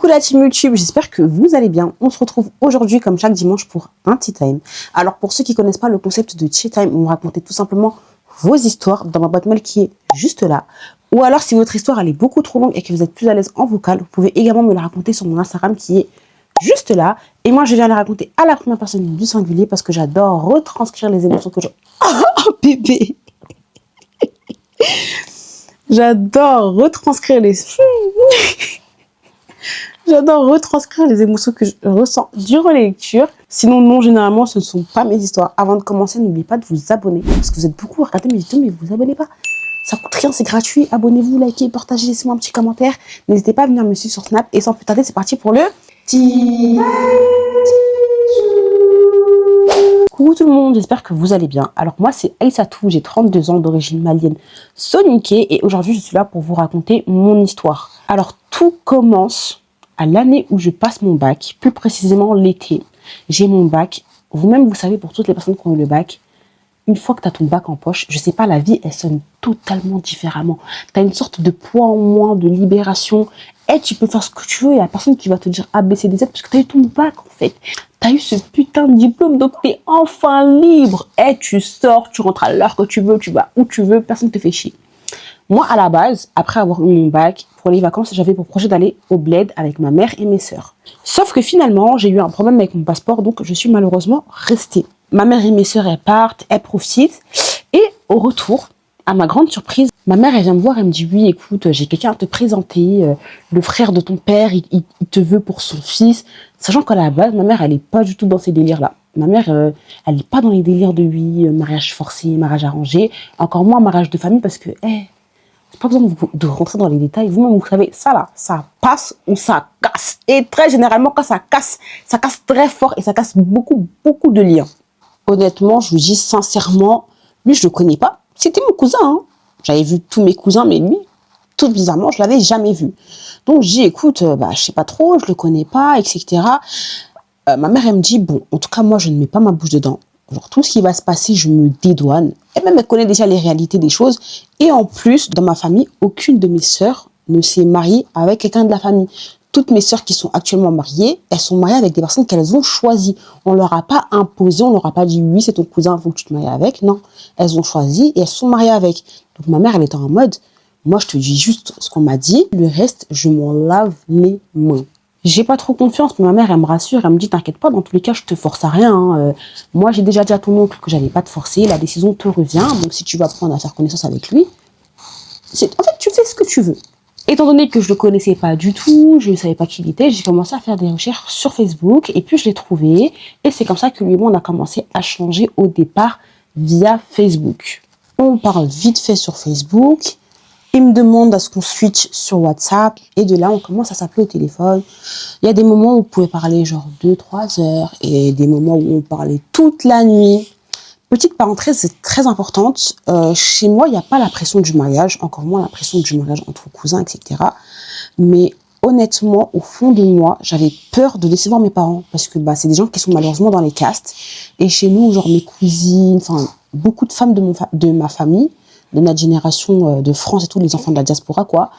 la team YouTube, j'espère que vous allez bien. On se retrouve aujourd'hui comme chaque dimanche pour un tea time. Alors pour ceux qui ne connaissent pas le concept de tea time, vous me racontez tout simplement vos histoires dans ma boîte mail qui est juste là. Ou alors si votre histoire elle est beaucoup trop longue et que vous êtes plus à l'aise en vocal, vous pouvez également me la raconter sur mon Instagram qui est juste là. Et moi je viens la raconter à la première personne du singulier parce que j'adore retranscrire les émotions que je... Oh bébé. J'adore retranscrire les... J'adore retranscrire les émotions que je ressens durant les lectures. Sinon, non, généralement, ce ne sont pas mes histoires. Avant de commencer, n'oubliez pas de vous abonner. Parce que vous êtes beaucoup à regarder mes vidéos, mais vous vous abonnez pas. Ça coûte rien, c'est gratuit. Abonnez-vous, likez, partagez, laissez-moi un petit commentaire. N'hésitez pas à venir me suivre sur Snap. Et sans plus tarder, c'est parti pour le... Coucou tout le monde, j'espère que vous allez bien. Alors moi, c'est Aïssatou, j'ai 32 ans, d'origine malienne soniquée. Et aujourd'hui, je suis là pour vous raconter mon histoire. Alors, tout commence... à l'année où je passe mon bac, plus précisément l'été, j'ai mon bac. Vous-même, vous savez, pour toutes les personnes qui ont eu le bac, une fois que tu as ton bac en poche, je sais pas, la vie, elle sonne totalement différemment. Tu as une sorte de poids en moins, de libération. Et tu peux faire ce que tu veux. Il n'y a personne qui va te dire A, B, C, D, Z parce que tu as eu ton bac, en fait. Tu as eu ce putain de diplôme, donc tu es enfin libre. Et tu sors, tu rentres à l'heure que tu veux, tu vas où tu veux, personne ne te fait chier. Moi, à la base, après avoir eu mon bac, pour les vacances, j'avais pour projet d'aller au bled avec ma mère et mes sœurs. Sauf que finalement, j'ai eu un problème avec mon passeport, donc je suis malheureusement restée. Ma mère et mes sœurs, elles partent, elles profitent. Et au retour, à ma grande surprise, ma mère, elle vient me voir, elle me dit « Oui, écoute, j'ai quelqu'un à te présenter, le frère de ton père, il te veut pour son fils. » Sachant qu'à la base, ma mère, elle n'est pas du tout dans ces délires-là. Ma mère, elle n'est pas dans les délires de oui, mariage forcé, mariage arrangé, encore moins mariage de famille parce que... pas besoin de rentrer dans les détails. Vous-même, vous savez, ça là, ça passe ou ça casse. Et très généralement, quand ça casse très fort et ça casse beaucoup, beaucoup de liens. Honnêtement, je vous dis sincèrement, lui, je le connais pas. C'était mon cousin. Hein. J'avais vu tous mes cousins, mais lui, tout bizarrement, je l'avais jamais vu. Donc, je dis, écoute, je sais pas trop, je le connais pas, etc. Ma mère, elle me dit, bon, en tout cas, moi, je ne mets pas ma bouche dedans. Genre, tout ce qui va se passer, je me dédouane. Et même, elle connaît déjà les réalités des choses. Et en plus, dans ma famille, aucune de mes sœurs ne s'est mariée avec quelqu'un de la famille. Toutes mes sœurs qui sont actuellement mariées, elles sont mariées avec des personnes qu'elles ont choisies. On leur a pas imposé, on leur a pas dit, oui, c'est ton cousin, il faut que tu te maries avec. Non, elles ont choisi et elles sont mariées avec. Donc, ma mère, elle était en mode, moi, je te dis juste ce qu'on m'a dit. Le reste, je m'en lave les mains. J'ai pas trop confiance, mais ma mère, elle me rassure, elle me dit, t'inquiète pas, dans tous les cas, je te force à rien. Hein. Moi, j'ai déjà dit à ton oncle que j'allais pas te forcer, la décision te revient, donc si tu vas apprendre à faire connaissance avec lui, en fait, tu fais ce que tu veux. Étant donné que je le connaissais pas du tout, je ne savais pas qui il était, j'ai commencé à faire des recherches sur Facebook, et puis je l'ai trouvé, et c'est comme ça que lui et moi, on a commencé à changer au départ via Facebook. On parle vite fait sur Facebook. Il me demande à ce qu'on switch sur WhatsApp et de là, on commence à s'appeler au téléphone. Il y a des moments où on pouvait parler genre 2-3 heures et des moments où on parlait toute la nuit. Petite parenthèse, c'est très importante. Chez moi, il n'y a pas la pression du mariage, encore moins la pression du mariage entre cousins, etc. Mais honnêtement, au fond de moi, j'avais peur de décevoir mes parents parce que c'est des gens qui sont malheureusement dans les castes. Et chez nous, genre mes cousines, enfin beaucoup de femmes de ma famille, de notre génération de France et tous les enfants de la diaspora, quoi.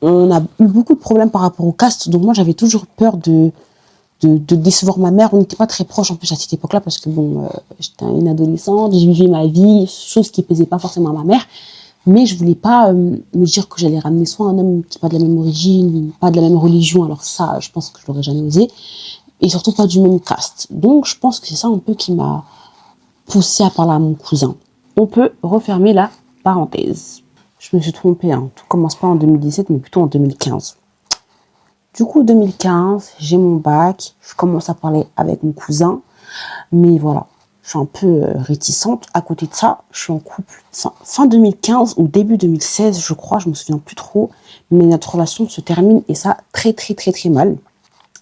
On a eu beaucoup de problèmes par rapport aux castes, donc moi j'avais toujours peur de décevoir ma mère. On n'était pas très proches en plus à cette époque-là parce que bon, j'étais une adolescente, j'ai vécu ma vie, chose qui pesait pas forcément à ma mère, mais je voulais pas me dire que j'allais ramener soit un homme qui n'est pas de la même origine, pas de la même religion, alors ça, je pense que je l'aurais jamais osé, et surtout pas du même caste. Donc je pense que c'est ça un peu qui m'a poussée à parler à mon cousin. On peut refermer la parenthèse. Je me suis trompée, hein. Tout commence pas en 2017, mais plutôt en 2015. Du coup, 2015, j'ai mon bac, je commence à parler avec mon cousin, mais voilà, je suis un peu réticente. À côté de ça, je suis en couple fin 2015 ou début 2016, je crois, je me souviens plus trop, mais notre relation se termine et ça très très très très mal.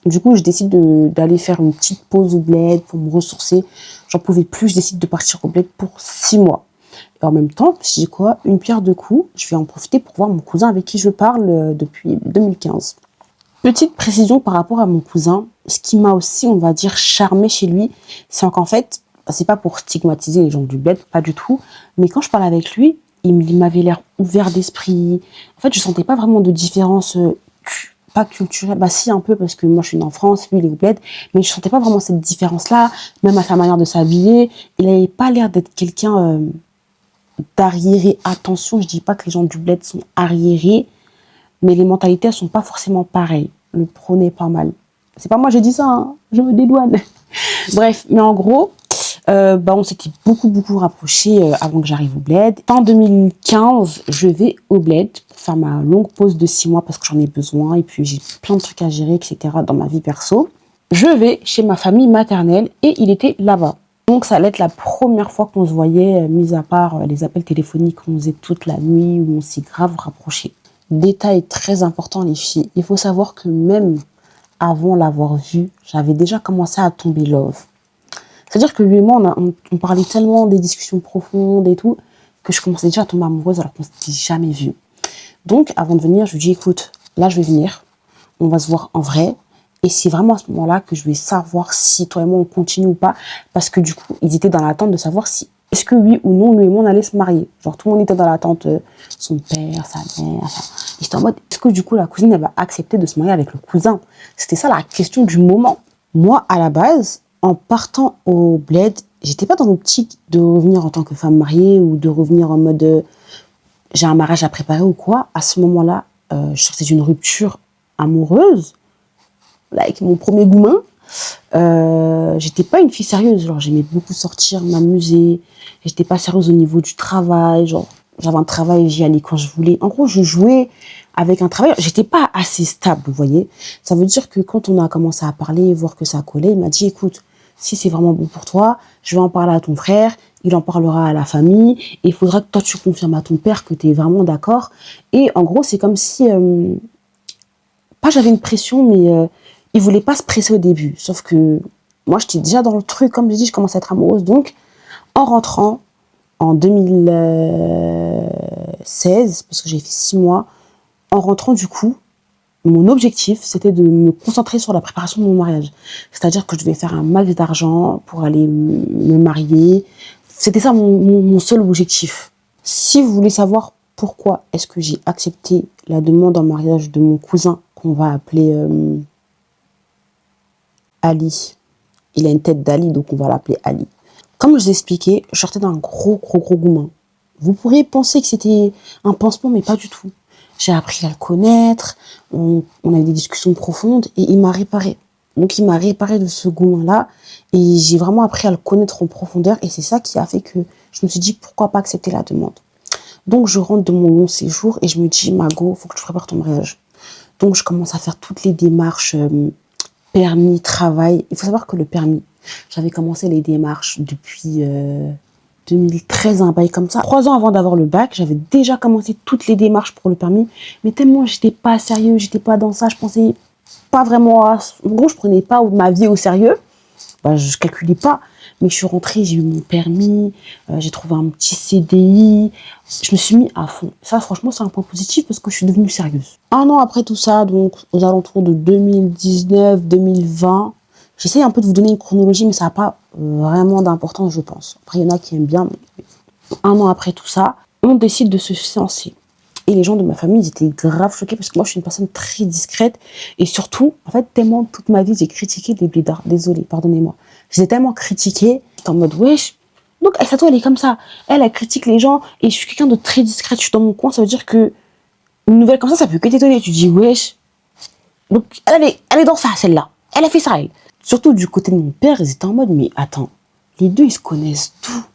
Du coup, je décide d'aller faire une petite pause au bled pour me ressourcer. J'en pouvais plus, je décide de partir au bled pour 6 mois. Et en même temps, je dis quoi, une pierre deux coups, je vais en profiter pour voir mon cousin avec qui je parle depuis 2015. Petite précision par rapport à mon cousin, ce qui m'a aussi, on va dire, charmé chez lui, c'est qu'en fait, c'est pas pour stigmatiser les gens du bled, pas du tout, mais quand je parle avec lui, il m'avait l'air ouvert d'esprit. En fait, je sentais pas vraiment de différence pas culturel. Bah si, un peu, parce que moi, je suis née en France, lui, il est au bled. Mais je sentais pas vraiment cette différence-là, même à sa manière de s'habiller. Il avait pas l'air d'être quelqu'un d'arriéré. Attention, je dis pas que les gens du bled sont arriérés, mais les mentalités, elles sont pas forcément pareilles. Le prônait pas mal. C'est pas moi, j'ai dit ça, hein, je me dédouane. Bref, mais en gros, on s'était beaucoup rapprochés avant que j'arrive au bled. En 2015, je vais au bled pour faire ma longue pause de 6 mois parce que j'en ai besoin et puis j'ai plein de trucs à gérer, etc. dans ma vie perso. Je vais chez ma famille maternelle et il était là-bas. Donc ça allait être la première fois qu'on se voyait, mis à part les appels téléphoniques qu'on faisait toute la nuit où on s'est grave rapprochés. Détail très important les filles, il faut savoir que même avant l'avoir vu, j'avais déjà commencé à tomber love. C'est-à-dire que lui et moi, on parlait tellement des discussions profondes et tout, que je commençais déjà à tomber amoureuse alors qu'on ne s'était jamais vu. Donc, avant de venir, je lui dis, écoute, là, je vais venir, on va se voir en vrai, et c'est vraiment à ce moment-là que je vais savoir si toi et moi, on continue ou pas, parce que du coup, ils étaient dans l'attente de savoir si, est-ce que oui ou non, lui et moi, on allait se marier. Genre, tout le monde était dans l'attente, son père, sa mère, enfin, j'étais en mode, est-ce que du coup, la cousine, elle va accepter de se marier avec le cousin? C'était ça la question du moment. Moi, à la base, en partant au bled, j'étais pas dans l'optique de revenir en tant que femme mariée ou de revenir en mode j'ai un mariage à préparer ou quoi. À ce moment-là, je sortais d'une rupture amoureuse, là, avec mon premier goumin. J'étais pas une fille sérieuse, genre j'aimais beaucoup sortir, m'amuser. J'étais pas sérieuse au niveau du travail, genre j'avais un travail, j'y allais quand je voulais. En gros, je jouais avec un travail, j'étais pas assez stable, vous voyez. Ça veut dire que quand on a commencé à parler, voir que ça collait, il m'a dit, écoute, si c'est vraiment bon pour toi, je vais en parler à ton frère, il en parlera à la famille, et il faudra que toi tu confirmes à ton père que tu es vraiment d'accord. Et en gros, c'est comme si, pas j'avais une pression, mais il voulait pas se presser au début. Sauf que moi, j'étais déjà dans le truc, comme je dis, je commençais à être amoureuse. Donc, en rentrant en 2016, parce que j'ai fait 6 mois, en rentrant du coup, mon objectif, c'était de me concentrer sur la préparation de mon mariage. C'est-à-dire que je devais faire un max d'argent pour aller me marier. C'était ça mon seul objectif. Si vous voulez savoir pourquoi est-ce que j'ai accepté la demande en mariage de mon cousin, qu'on va appeler Ali. Il a une tête d'Ali, donc on va l'appeler Ali. Comme je vous ai expliqué, je sortais d'un gros goumin. Vous pourriez penser que c'était un pansement, mais pas du tout. J'ai appris à le connaître, on a eu des discussions profondes et il m'a réparé. Donc il m'a réparé de ce goumin-là et j'ai vraiment appris à le connaître en profondeur et c'est ça qui a fait que je me suis dit pourquoi pas accepter la demande. Donc je rentre de mon long séjour et je me dis Mago, faut que tu prépares ton mariage. Donc je commence à faire toutes les démarches, permis, travail. Il faut savoir que le permis, j'avais commencé les démarches depuis 2013, un bail comme ça. 3 ans avant d'avoir le bac, j'avais déjà commencé toutes les démarches pour le permis. Mais tellement j'étais pas sérieux, j'étais pas dans ça, je pensais pas vraiment à... En gros, je prenais pas ma vie au sérieux. Bah, je calculais pas. Mais je suis rentrée, j'ai eu mon permis, j'ai trouvé un petit CDI. Je me suis mis à fond. Ça, franchement, c'est un point positif parce que je suis devenue sérieuse. 1 an après tout ça, donc aux alentours de 2019-2020, j'essaie un peu de vous donner une chronologie, mais ça n'a pas vraiment d'importance, je pense. Après, il y en a qui aiment bien, mais 1 an après tout ça, on décide de se fiancer. Et les gens de ma famille, ils étaient grave choqués parce que moi, je suis une personne très discrète. Et surtout, en fait, tellement toute ma vie, j'ai critiqué les blédards. Désolée, pardonnez-moi. Je les ai tellement critiqués. J'étais en mode, wesh. Donc, Aïssatou, elle est comme ça. Elle critique les gens. Et je suis quelqu'un de très discrète. Je suis dans mon coin. Ça veut dire que une nouvelle comme ça peut que t'étonner. Tu dis, wesh. Donc, elle est dans ça, celle-là. Elle a fait ça, elle. Surtout du côté de mon père, ils étaient en mode, mais attends, les deux, ils se connaissent tout.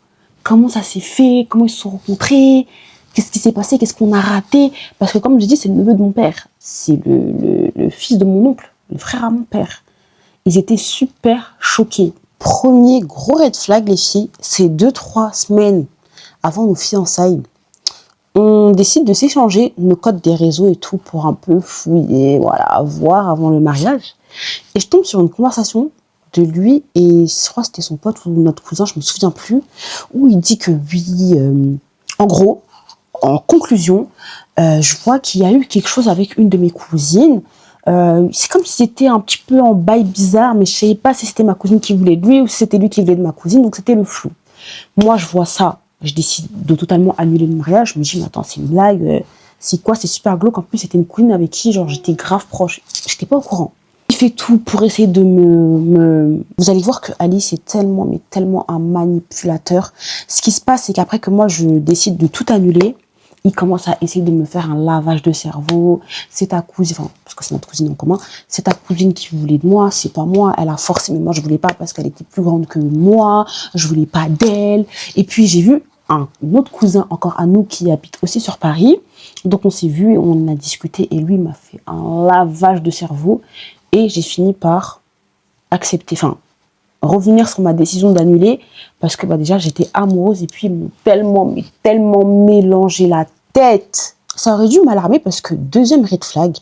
Comment ça s'est fait? Comment ils se sont rencontrés? Qu'est-ce qui s'est passé? Qu'est-ce qu'on a raté? Parce que comme je dis, c'est le neveu de mon père. C'est le fils de mon oncle, le frère à mon père. Ils étaient super choqués. Premier gros red flag, les filles, c'est 2-3 semaines avant nos fiançailles. On décide de s'échanger nos codes des réseaux et tout pour un peu fouiller, voilà, voir avant le mariage. Et je tombe sur une conversation de lui et je crois que c'était son pote ou notre cousin, je me souviens plus, où il dit que oui, en gros, en conclusion, je vois qu'il y a eu quelque chose avec une de mes cousines. C'est comme si c'était un petit peu en bail bizarre, mais je ne savais pas si c'était ma cousine qui voulait de lui ou si c'était lui qui voulait de ma cousine, donc c'était le flou. Moi, je vois ça, je décide de totalement annuler le mariage. Je me dis, mais attends, c'est une blague, C'est quoi? C'est super glauque. En plus, c'était une cousine avec qui, genre, j'étais grave proche. J'étais pas au courant. Il fait tout pour essayer de Vous allez voir que Alice est tellement, mais tellement un manipulateur. Ce qui se passe, c'est qu'après que moi, je décide de tout annuler, il commence à essayer de me faire un lavage de cerveau. C'est ta cousine, enfin, parce que c'est notre cousine en commun, c'est ta cousine qui voulait de moi, c'est pas moi. Elle a forcé, mais moi, je voulais pas parce qu'elle était plus grande que moi. Je voulais pas d'elle. Et puis, j'ai vu un autre cousin encore à nous qui habite aussi sur Paris. Donc, on s'est vu et on a discuté et lui m'a fait un lavage de cerveau. Et j'ai fini par accepter, enfin, revenir sur ma décision d'annuler parce que bah, déjà, j'étais amoureuse et puis ils m'ont tellement mélangé la tête. Ça aurait dû m'alarmer parce que deuxième red flag,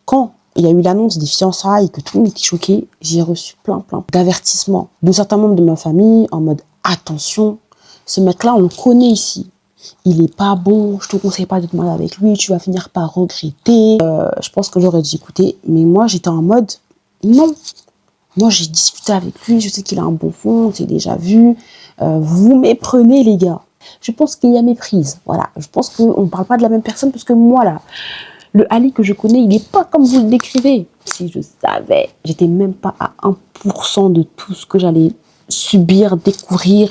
quand il y a eu l'annonce des fiançailles et que tout le monde était choqué, j'ai reçu plein d'avertissements de certains membres de ma famille en mode « Attention, ce mec-là, on le connaît ici. Il est pas bon, je te conseille pas de te marier avec lui, tu vas finir par regretter. » Je pense que j'aurais dû écouter, mais moi, j'étais en mode « Non. » Moi, j'ai discuté avec lui, je sais qu'il a un bon fond, on s'est déjà vu. Vous méprenez, les gars. Je pense qu'il y a méprise. Voilà, je pense qu'on ne parle pas de la même personne parce que moi, là, le Ali que je connais, il n'est pas comme vous le décrivez. Si je savais, j'étais même pas à 1% de tout ce que j'allais subir, découvrir.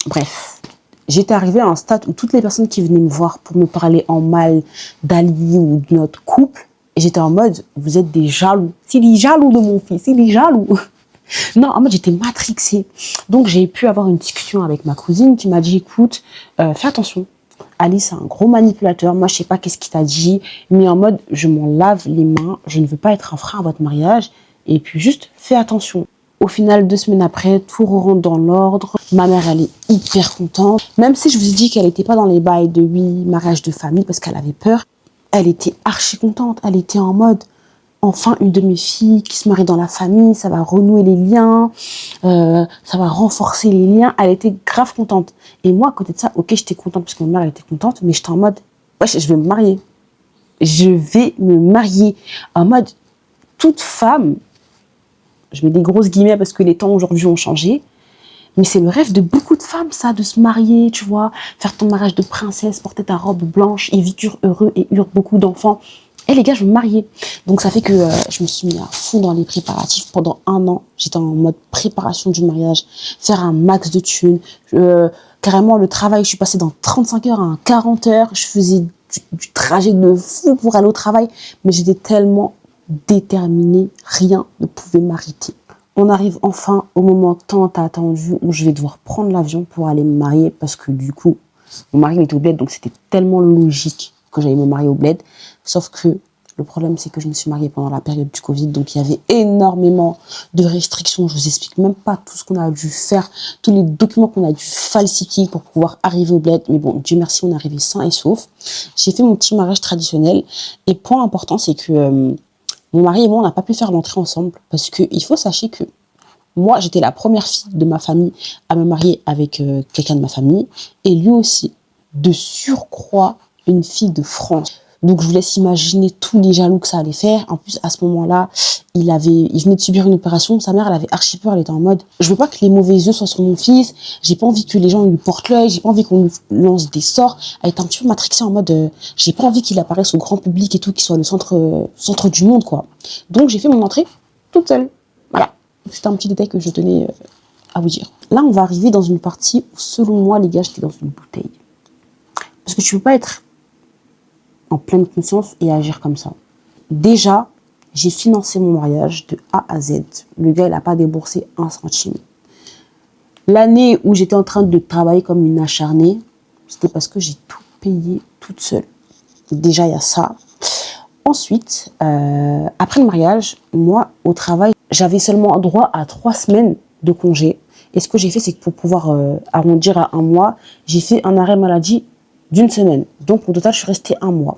Bref, j'étais arrivée à un stade où toutes les personnes qui venaient me voir pour me parler en mal d'Ali ou de notre couple, et j'étais en mode, vous êtes des jaloux. C'est des jaloux de mon fils, c'est des jaloux. Non, en mode, j'étais matrixée. Donc, j'ai pu avoir une discussion avec ma cousine qui m'a dit, écoute, fais attention. Alice, c'est un gros manipulateur. Moi, je sais pas qu'est-ce qu'il t'a dit. Mais en mode, je m'en lave les mains. Je ne veux pas être un frein à votre mariage. Et puis, juste, fais attention. Au final, 2 semaines après, tout rentre dans l'ordre. Ma mère, elle est hyper contente. Même si je vous ai dit qu'elle n'était pas dans les bails de mariage de famille parce qu'elle avait peur. Elle était archi contente, elle était en mode, enfin une de mes filles qui se marie dans la famille, ça va renouer les liens, ça va renforcer les liens. Elle était grave contente. Et moi, à côté de ça, ok, j'étais contente parce que ma mère elle était contente, mais j'étais en mode, ouais, je vais me marier. Je vais me marier. En mode, toute femme, je mets des grosses guillemets parce que les temps aujourd'hui ont changé, mais c'est le rêve de beaucoup de femmes, ça, de se marier, tu vois, faire ton mariage de princesse, porter ta robe blanche, et vivre heureux et eurent beaucoup d'enfants. Et les gars, je veux me marier. Donc ça fait que je me suis mis à fond dans les préparatifs. Pendant 1 an, j'étais en mode préparation du mariage, faire un max de thunes. Carrément, le travail, je suis passée dans 35 heures à 40 heures. Je faisais du trajet de fou pour aller au travail. Mais j'étais tellement déterminée, rien ne pouvait m'arrêter. On arrive enfin au moment tant attendu où je vais devoir prendre l'avion pour aller me marier parce que du coup, mon mari était au bled, donc c'était tellement logique que j'allais me marier au bled. Sauf que le problème, c'est que je me suis mariée pendant la période du Covid, donc il y avait énormément de restrictions. Je vous explique même pas tout ce qu'on a dû faire, tous les documents qu'on a dû falsifier pour pouvoir arriver au bled. Mais bon, Dieu merci, on est arrivé sain et sauf. J'ai fait mon petit mariage traditionnel. Et point important, c'est que mon mari et moi, on n'a pas pu faire l'entrée ensemble parce qu'il faut sachez que moi, j'étais la première fille de ma famille à me marier avec quelqu'un de ma famille et lui aussi, de surcroît, une fille de France. Donc, je vous laisse imaginer tous les jaloux que ça allait faire. En plus, à ce moment-là, il venait de subir une opération. Sa mère, elle avait archi peur. Elle était en mode, je veux pas que les mauvais yeux soient sur mon fils. J'ai pas envie que les gens lui portent l'œil. J'ai pas envie qu'on lui lance des sorts. Elle était un petit peu matrixée en mode, j'ai pas envie qu'il apparaisse au grand public et tout, qu'il soit le centre du monde, quoi. Donc, j'ai fait mon entrée toute seule. Voilà. C'était un petit détail que je tenais à vous dire. Là, on va arriver dans une partie où, selon moi, les gars, j'étais dans une bouteille. Parce que tu peux pas être en pleine conscience et agir comme ça. Déjà, j'ai financé mon mariage de A à Z. Le gars, il n'a pas déboursé 1 centime. L'année où j'étais en train de travailler comme une acharnée, c'était parce que j'ai tout payé toute seule. Déjà, il y a ça. Ensuite, après le mariage, moi, au travail, j'avais seulement droit à 3 semaines de congé. Et ce que j'ai fait, c'est que pour pouvoir arrondir à 1 mois, j'ai fait un arrêt maladie d'1 semaine. Donc, au total, je suis restée 1 mois.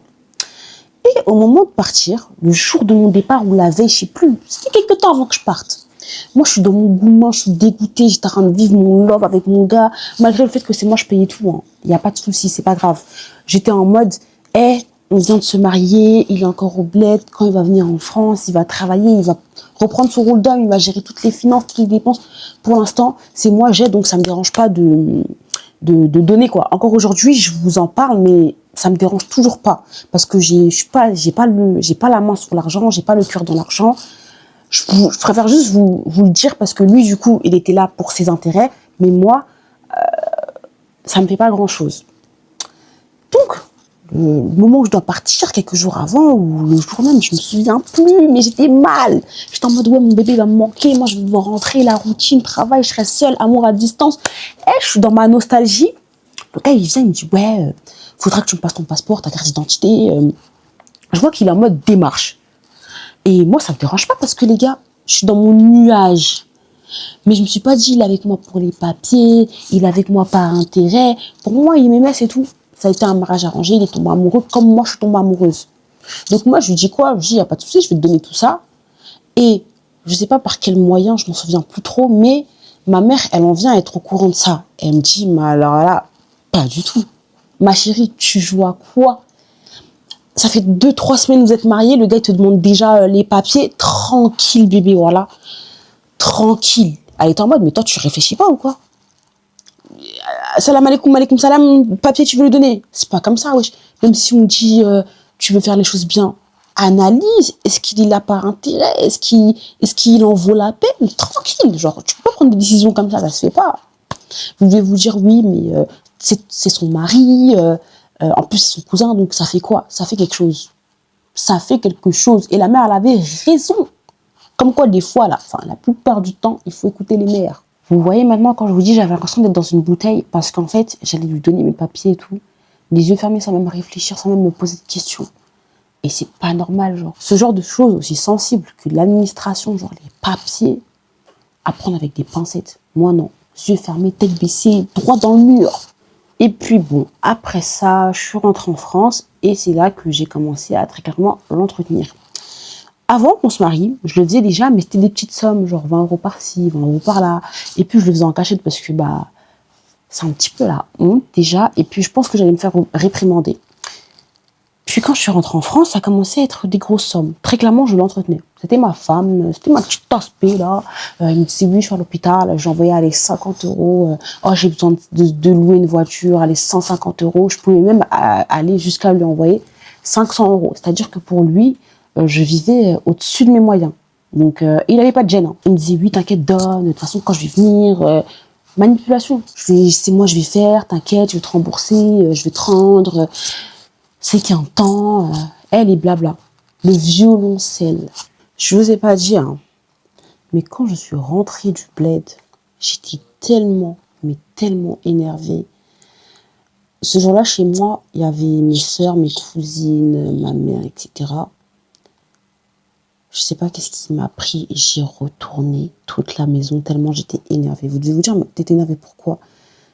Et au moment de partir, le jour de mon départ ou la veille, je sais plus, c'était quelques temps avant que je parte. Moi, je suis dans mon gourmand, je suis dégoûtée, j'étais en train de vivre mon love avec mon gars, malgré le fait que c'est moi, je payais tout. Hein. Il n'y a pas de souci, c'est pas grave. J'étais en mode, on vient de se marier, il est encore au bled, quand il va venir en France, il va travailler, il va reprendre son rôle d'homme, il va gérer toutes les finances, toutes les dépenses. Pour l'instant, c'est moi, j'aide, donc ça me dérange pas de donner, quoi. Encore aujourd'hui, je vous en parle, mais ça me dérange toujours pas. Parce que j'ai pas la main sur l'argent, j'ai pas le cœur dans l'argent. Je préfère juste vous le dire parce que lui, du coup, il était là pour ses intérêts. Mais moi, ça me fait pas grand-chose. Donc, le moment où je dois partir, quelques jours avant, ou le jour même, je me souviens plus, mais j'étais mal. J'étais en mode, ouais, mon bébé va me manquer, moi je vais devoir rentrer, la routine, travail, je serai seule, amour à distance. Et je suis dans ma nostalgie. Le gars, il vient, il me dit, ouais, faudra que tu me passes ton passeport, ta carte d'identité. Je vois qu'il est en mode démarche. Et moi, ça me dérange pas parce que les gars, je suis dans mon nuage. Mais je me suis pas dit, il est avec moi pour les papiers, il est avec moi par intérêt. Pour moi, il m'aimait, c'est tout. Ça a été un mariage arrangé, il est tombé amoureux comme moi, je suis tombée amoureuse. Donc moi, je lui dis quoi? Je lui dis, il n'y a pas de souci, je vais te donner tout ça. Et je sais pas par quel moyen, je m'en souviens plus trop, mais ma mère, elle en vient à être au courant de ça. Elle me dit, mais alors là, pas du tout. Ma chérie, tu joues à quoi? Ça fait 2-3 semaines que vous êtes mariés, le gars, il te demande déjà les papiers. Tranquille, bébé, voilà. Tranquille. Elle est en mode, mais toi, tu réfléchis pas ou quoi? Salam alaikum salam, papier, tu veux le donner? C'est pas comme ça, wesh. Même si on dit, tu veux faire les choses bien, analyse. Est-ce qu'il est là par intérêt? Est-ce qu'il en vaut la peine? Tranquille. Genre, tu peux pas prendre des décisions comme ça se fait pas. Vous devez vous dire, oui, mais c'est son mari, en plus, c'est son cousin, donc ça fait quoi? Ça fait quelque chose. Ça fait quelque chose. Et la mère, elle avait raison. Comme quoi, des fois, la plupart du temps, il faut écouter les mères. Vous voyez maintenant, quand je vous dis, j'avais l'impression d'être dans une bouteille, parce qu'en fait, j'allais lui donner mes papiers et tout, les yeux fermés sans même réfléchir, sans même me poser de questions. Et c'est pas normal, genre. Ce genre de choses aussi sensibles que l'administration, genre les papiers, à prendre avec des pincettes. Moi, non. Yeux fermés, tête baissée, droit dans le mur. Et puis bon, après ça, je suis rentrée en France et c'est là que j'ai commencé à très clairement l'entretenir. Avant qu'on se marie, je le faisais déjà, mais c'était des petites sommes, genre 20 € par-ci, 20 € par-là. Et puis je le faisais en cachette parce que c'est un petit peu la honte déjà. Et puis je pense que j'allais me faire réprimander. Puis quand je suis rentrée en France, ça commençait à être des grosses sommes. Très clairement, je l'entretenais. C'était ma femme, c'était ma petite tasse-paix là. Il me disait oui, je suis à l'hôpital, j'envoyais aller 50 €. Oh, j'ai besoin de louer une voiture, aller 150 €. Je pouvais même aller jusqu'à lui envoyer 500 €. C'est-à-dire que pour lui, je vivais au-dessus de mes moyens. Donc, il n'avait pas de gêne. Hein. Il me disait oui, t'inquiète, donne. De toute façon, quand je vais venir, manipulation. C'est moi, je vais faire, t'inquiète, je vais te rembourser, je vais te rendre. C'est qu'il y a un temps, elle est blabla. Le violoncelle. Je vous ai pas dit, hein, mais quand je suis rentrée du bled, j'étais tellement énervée. Ce jour-là, chez moi, il y avait mes soeurs, mes cousines, ma mère, etc. Je sais pas qu'est-ce qui m'a pris et j'ai retourné toute la maison tellement j'étais énervée. Vous devez vous dire, mais t'étais énervée pourquoi?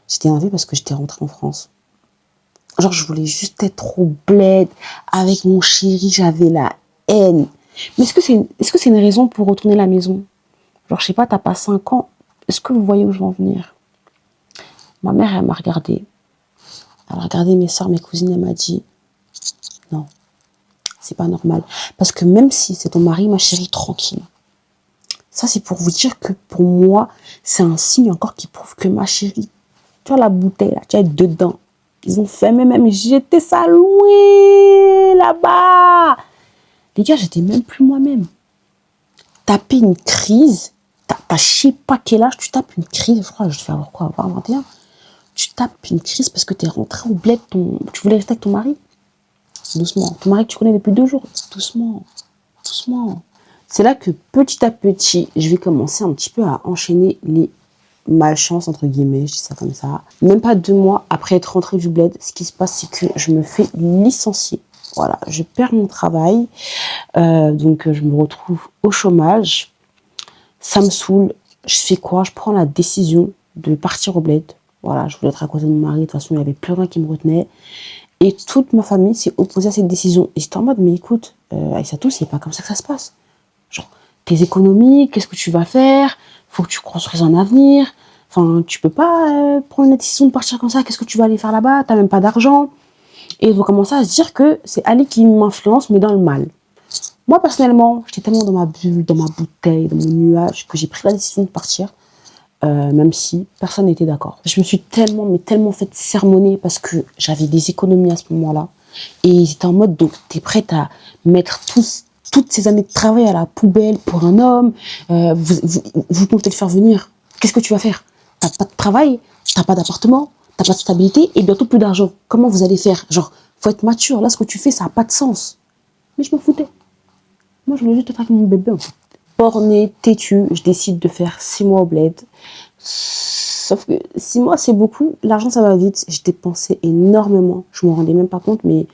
J'étais énervée parce que j'étais rentrée en France. Genre, je voulais juste être au bled avec mon chéri, j'avais la haine. Mais est-ce que c'est une raison pour retourner à la maison? Genre, je sais pas, t'as pas 5 ans. Est-ce que vous voyez où je veux en venir? Ma mère, elle m'a regardée. Elle a regardé mes soeurs, mes cousines, elle m'a dit, non, c'est pas normal. Parce que même si c'est ton mari, ma chérie, tranquille. Ça, c'est pour vous dire que pour moi, c'est un signe encore qui prouve que ma chérie, tu vois la bouteille, là, tu es dedans. Ils ont fait même jeter ça loin, là-bas. Les gars, j'étais même plus moi-même. Taper une crise, t'as je sais pas quel âge, tu tapes une crise, je crois, je vais avoir quoi, avoir 21. Tu tapes une crise parce que t'es rentré au bled, tu voulais rester avec ton mari. Doucement. Ton mari que tu connais depuis 2 jours. Doucement. Doucement. C'est là que petit à petit, je vais commencer un petit peu à enchaîner les malchance entre guillemets, je dis ça comme ça. Même pas 2 mois après être rentrée du bled, ce qui se passe, c'est que je me fais licencier. Voilà, je perds mon travail, donc je me retrouve au chômage. Ça me saoule. Je fais quoi? Je prends la décision de partir au bled. Voilà, je voulais être à côté de mon mari. De toute façon, il n'y avait plus rien qui me retenait. Et toute ma famille s'est opposée à cette décision. Et j'étais en mode, mais écoute, Aïssatou, c'est pas comme ça que ça se passe. Genre, tes économies, qu'est-ce que tu vas faire? Faut que tu construises un avenir. Enfin, tu peux pas prendre la décision de partir comme ça. Qu'est-ce que tu vas aller faire là-bas? T'as même pas d'argent. Et ils vont commencer à se dire que c'est Ali qui m'influence, mais dans le mal. Moi, personnellement, j'étais tellement dans ma bulle, dans ma bouteille, dans mon nuage, que j'ai pris la décision de partir. même si personne n'était d'accord. Je me suis tellement, mais tellement fait sermonner parce que j'avais des économies à ce moment-là. Et ils étaient en mode, donc, t'es prête à mettre toutes ces années de travail à la poubelle pour un homme, vous comptez le faire venir. Qu'est-ce que tu vas faire? T'as pas de travail, t'as pas d'appartement, t'as pas de stabilité et bientôt plus d'argent. Comment vous allez faire? Genre, faut être mature. Là, ce que tu fais, ça a pas de sens. Mais je m'en foutais. Moi, je voulais juste être avec mon bébé, en fait. Bornée, têtue, je décide de faire 6 mois au bled. Sauf que 6 mois, c'est beaucoup. L'argent, ça va vite. J'ai dépensé énormément. Je me rendais même pas compte, mais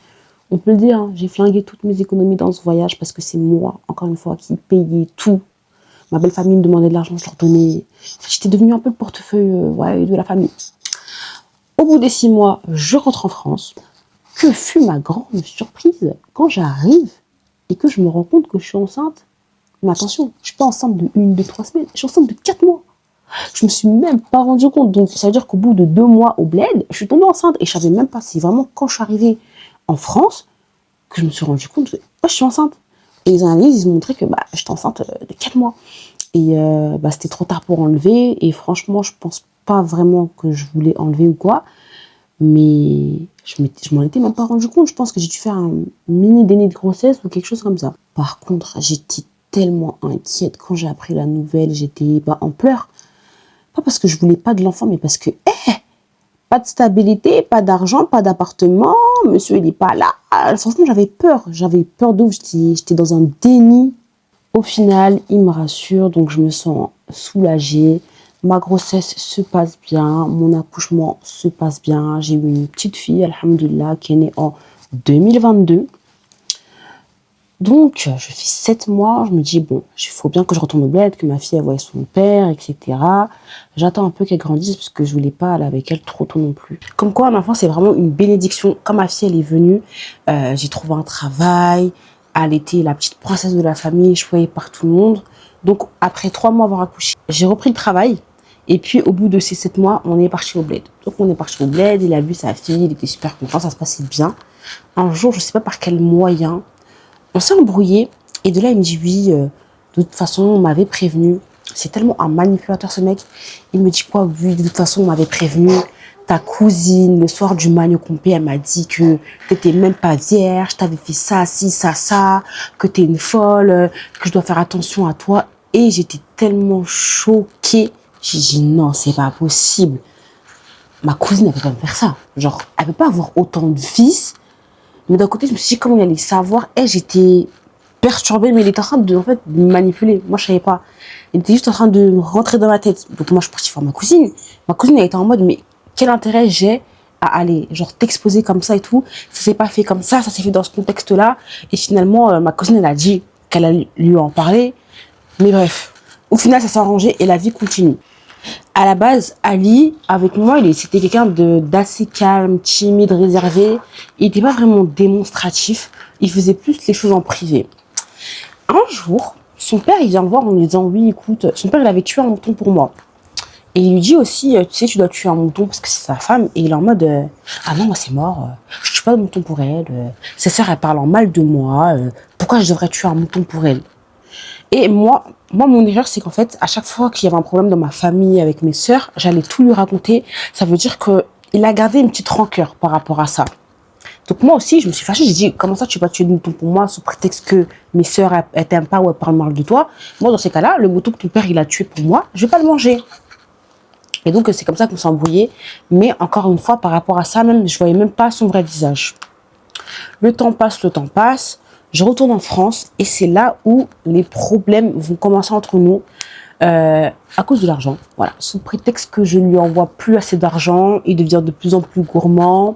on peut le dire, hein, j'ai flingué toutes mes économies dans ce voyage parce que c'est moi, encore une fois, qui payais tout. Ma belle famille me demandait de l'argent, je leur donnais. J'étais devenue un peu le portefeuille de la famille. Au bout des 6 mois, je rentre en France. Que fut ma grande surprise quand j'arrive et que je me rends compte que je suis enceinte. Mais attention, je suis pas enceinte de 1, 2, 3 semaines, je suis enceinte de 4 mois. Je me suis même pas rendu compte. Donc ça veut dire qu'au bout de 2 mois au bled, je suis tombée enceinte et je savais même pas. C'est vraiment quand je suis arrivée en France que je me suis rendu compte que je suis enceinte. Et les analyses, ils ont montré que j'étais enceinte de 4 mois. Et c'était trop tard pour enlever. Et franchement, je pense pas vraiment que je voulais enlever ou quoi. Mais je m'en étais même pas rendu compte. Je pense que j'ai dû faire un mini déni de grossesse ou quelque chose comme ça. Par contre, j'étais tellement inquiète quand j'ai appris la nouvelle. J'étais en pleurs. Pas parce que je voulais pas de l'enfant, mais parce que pas de stabilité, pas d'argent, pas d'appartement. Monsieur, il est pas là. Franchement, j'avais peur. J'avais peur d'où. J'étais dans un déni. Au final, il me rassure, donc je me sens soulagée. Ma grossesse se passe bien, mon accouchement se passe bien. J'ai eu une petite fille, alhamdoulilah, qui est née en 2022. Donc, je fais 7 mois, je me dis, bon, il faut bien que je retourne au bled, que ma fille elle voie son père, etc. J'attends un peu qu'elle grandisse, parce que je voulais pas aller avec elle trop tôt non plus. Comme quoi, un enfant, c'est vraiment une bénédiction. Quand ma fille, elle est venue, j'ai trouvé un travail. Elle était la petite princesse de la famille, choyée par tout le monde. Donc, après 3 mois avoir accouché, j'ai repris le travail. Et puis, au bout de ces 7 mois, on est parti au bled. Donc, on est parti au bled, il a vu sa fille, il était super content, ça se passait bien. Un jour, je sais pas par quel moyen, on s'est embrouillé. Et de là, il me dit, oui, de toute façon, on m'avait prévenu. C'est tellement un manipulateur, ce mec. Il me dit quoi? Oui, de toute façon, on m'avait prévenu. Ta cousine, le soir du magno compé, elle m'a dit que t'étais même pas vierge, t'avais fait ça, ci, ça, que t'es une folle, que je dois faire attention à toi. Et j'étais tellement choquée. J'ai dit non, c'est pas possible. Ma cousine, elle peut pas me faire ça. Genre, elle peut pas avoir autant de fils. Mais d'un côté, je me suis dit comment il allait savoir. Et j'étais perturbée, mais il était en train de, en fait, de me manipuler. Moi, je savais pas. Il était juste en train de rentrer dans ma tête. Donc moi, je suis partie voir ma cousine. Ma cousine, elle était en mode, mais quel intérêt j'ai à aller, genre, t'exposer comme ça et tout. Ça s'est pas fait comme ça s'est fait dans ce contexte-là. Et finalement, ma cousine, elle a dit qu'elle allait lui en parler. Mais bref, au final, ça s'est arrangé et la vie continue. À la base, Ali, avec moi, c'était quelqu'un d'assez calme, timide, réservé. Il n'était pas vraiment démonstratif. Il faisait plus les choses en privé. Un jour, son père, il vient me voir en lui disant, oui, écoute, son père, il avait tué un mouton pour moi. Et il lui dit aussi, tu sais, tu dois tuer un mouton parce que c'est sa femme. Et il est en mode, ah non, moi c'est mort, je tue pas de mouton pour elle. Sa sœur, elle parle en mal de moi. Pourquoi je devrais tuer un mouton pour elle? Et moi, mon erreur, c'est qu'en fait, à chaque fois qu'il y avait un problème dans ma famille avec mes sœurs, j'allais tout lui raconter. Ça veut dire qu'il a gardé une petite rancœur par rapport à ça. Donc moi aussi, je me suis fâchée. J'ai dit, comment ça, tu vas pas tuer de mouton pour moi sous prétexte que mes sœurs, elles t'aiment pas ou elles parlent mal de toi? Moi, dans ces cas-là, le mouton que ton père, il a tué pour moi, je vais pas le manger. Et donc, c'est comme ça qu'on s'est embrouillé. Mais encore une fois, par rapport à ça, même, je voyais même pas son vrai visage. Le temps passe. Je retourne en France et c'est là où les problèmes vont commencer entre nous à cause de l'argent. Voilà, sous prétexte que je lui envoie plus assez d'argent, il devient de plus en plus gourmand.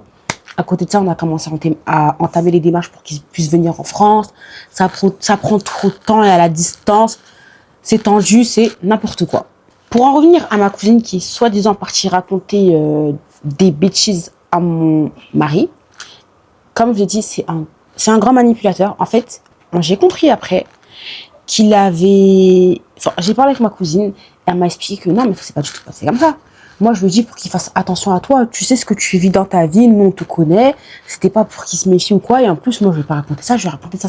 À côté de ça, on a commencé à entamer les démarches pour qu'il puisse venir en France. Ça prend trop de temps et à la distance. C'est tendu, c'est n'importe quoi. Pour en revenir à ma cousine qui est soi-disant partie raconter des bêtises à mon mari, comme je l'ai dit, c'est un grand manipulateur. En fait, j'ai compris après qu'il avait... Enfin, j'ai parlé avec ma cousine, elle m'a expliqué que non, mais c'est pas du tout passé comme ça. Moi, je lui dis pour qu'il fasse attention à toi. Tu sais ce que tu vis dans ta vie, nous, on te connaît. C'était pas pour qu'il se méfie ou quoi. Et en plus, moi, je vais pas raconter ça, je vais raconter ça.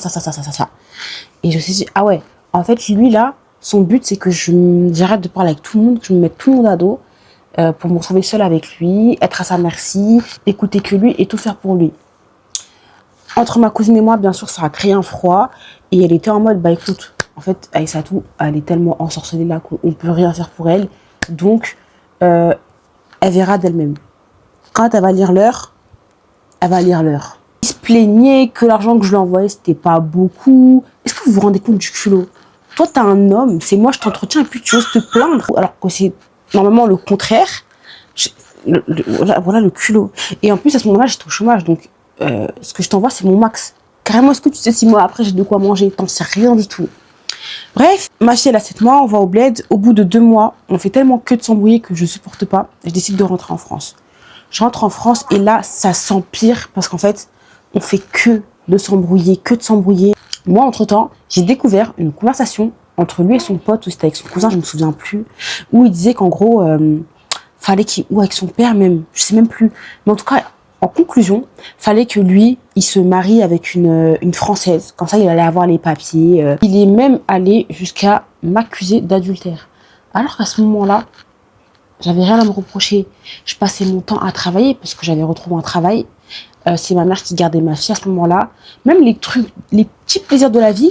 Et je me suis dit, ah ouais, en fait, lui, là, Son but, c'est que j'arrête de parler avec tout le monde, que je me mette tout le monde à dos pour me retrouver seule avec lui, être à sa merci, écouter que lui et tout faire pour lui. Entre ma cousine et moi, bien sûr, ça a créé un froid. Et elle était en mode, bah écoute, en fait, Aïssatou, elle est tellement ensorcelée là qu'on ne peut rien faire pour elle. Donc, elle verra d'elle-même. Quand elle va lire l'heure, elle va lire l'heure. Il se plaignait que l'argent que je lui envoyais, c'était pas beaucoup. Est-ce que vous vous rendez compte du culot? Toi, t'es un homme, c'est moi, je t'entretiens et puis tu oses te plaindre. Alors que c'est normalement le contraire. Voilà le culot. Et en plus, à ce moment-là, j'étais au chômage. Donc, ce que je t'envoie, c'est mon max. Carrément, est-ce que tu sais 6 mois après, j'ai de quoi manger? T'en sais rien du tout. Bref, ma fille, elle a 7 mois, on va au bled. Au bout de 2 mois, on fait tellement que de s'embrouiller que je supporte pas. Je décide de rentrer en France. Je rentre en France et là, ça s'empire parce qu'en fait, on fait que de s'embrouiller, que de s'embrouiller. Moi, entre-temps, j'ai découvert une conversation entre lui et son pote, ou c'était avec son cousin, je me souviens plus, où il disait qu'en gros, fallait qu'il, ou avec son père même, je sais même plus. Mais en tout cas, en conclusion, fallait que lui, il se marie avec une Française. Comme ça, il allait avoir les papiers. Il est même allé jusqu'à m'accuser d'adultère. Alors qu'à ce moment-là, j'avais rien à me reprocher. Je passais mon temps à travailler parce que j'avais retrouvé un travail. C'est ma mère qui gardait ma fille à ce moment-là. Même les trucs, les petits plaisirs de la vie,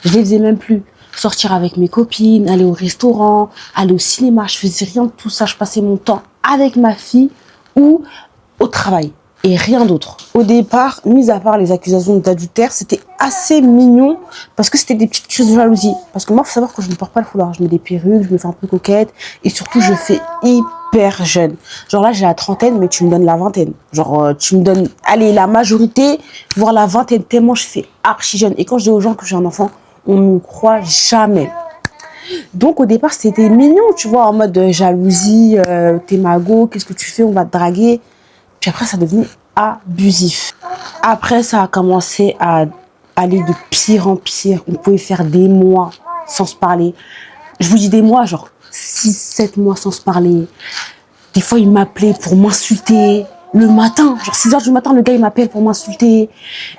je les faisais même plus. Sortir avec mes copines, aller au restaurant, aller au cinéma, je faisais rien de tout ça. Je passais mon temps avec ma fille ou au travail et rien d'autre. Au départ, mis à part les accusations d'adultère, c'était assez mignon parce que c'était des petites crises de jalousie. Parce que moi, il faut savoir que je ne porte pas le foulard. Je mets des perruques, je me fais un peu coquette et surtout, je fais hyper jeune. Genre là, j'ai la trentaine, mais tu me donnes la vingtaine. Genre, tu me donnes, allez, la majorité, voire la vingtaine, tellement je fais archi jeune. Et quand je dis aux gens que j'ai un enfant, on ne me croit jamais. Donc au départ, c'était mignon, tu vois, en mode jalousie, t'es mago, qu'est-ce que tu fais, on va te draguer. Puis après, ça devenait abusif. Après, ça a commencé à aller de pire en pire. On pouvait faire des mois sans se parler. Je vous dis des mois, genre 6, 7 mois sans se parler. Des fois, il m'appelait pour m'insulter. Le matin, genre 6 heures du matin, le gars, il m'appelle pour m'insulter.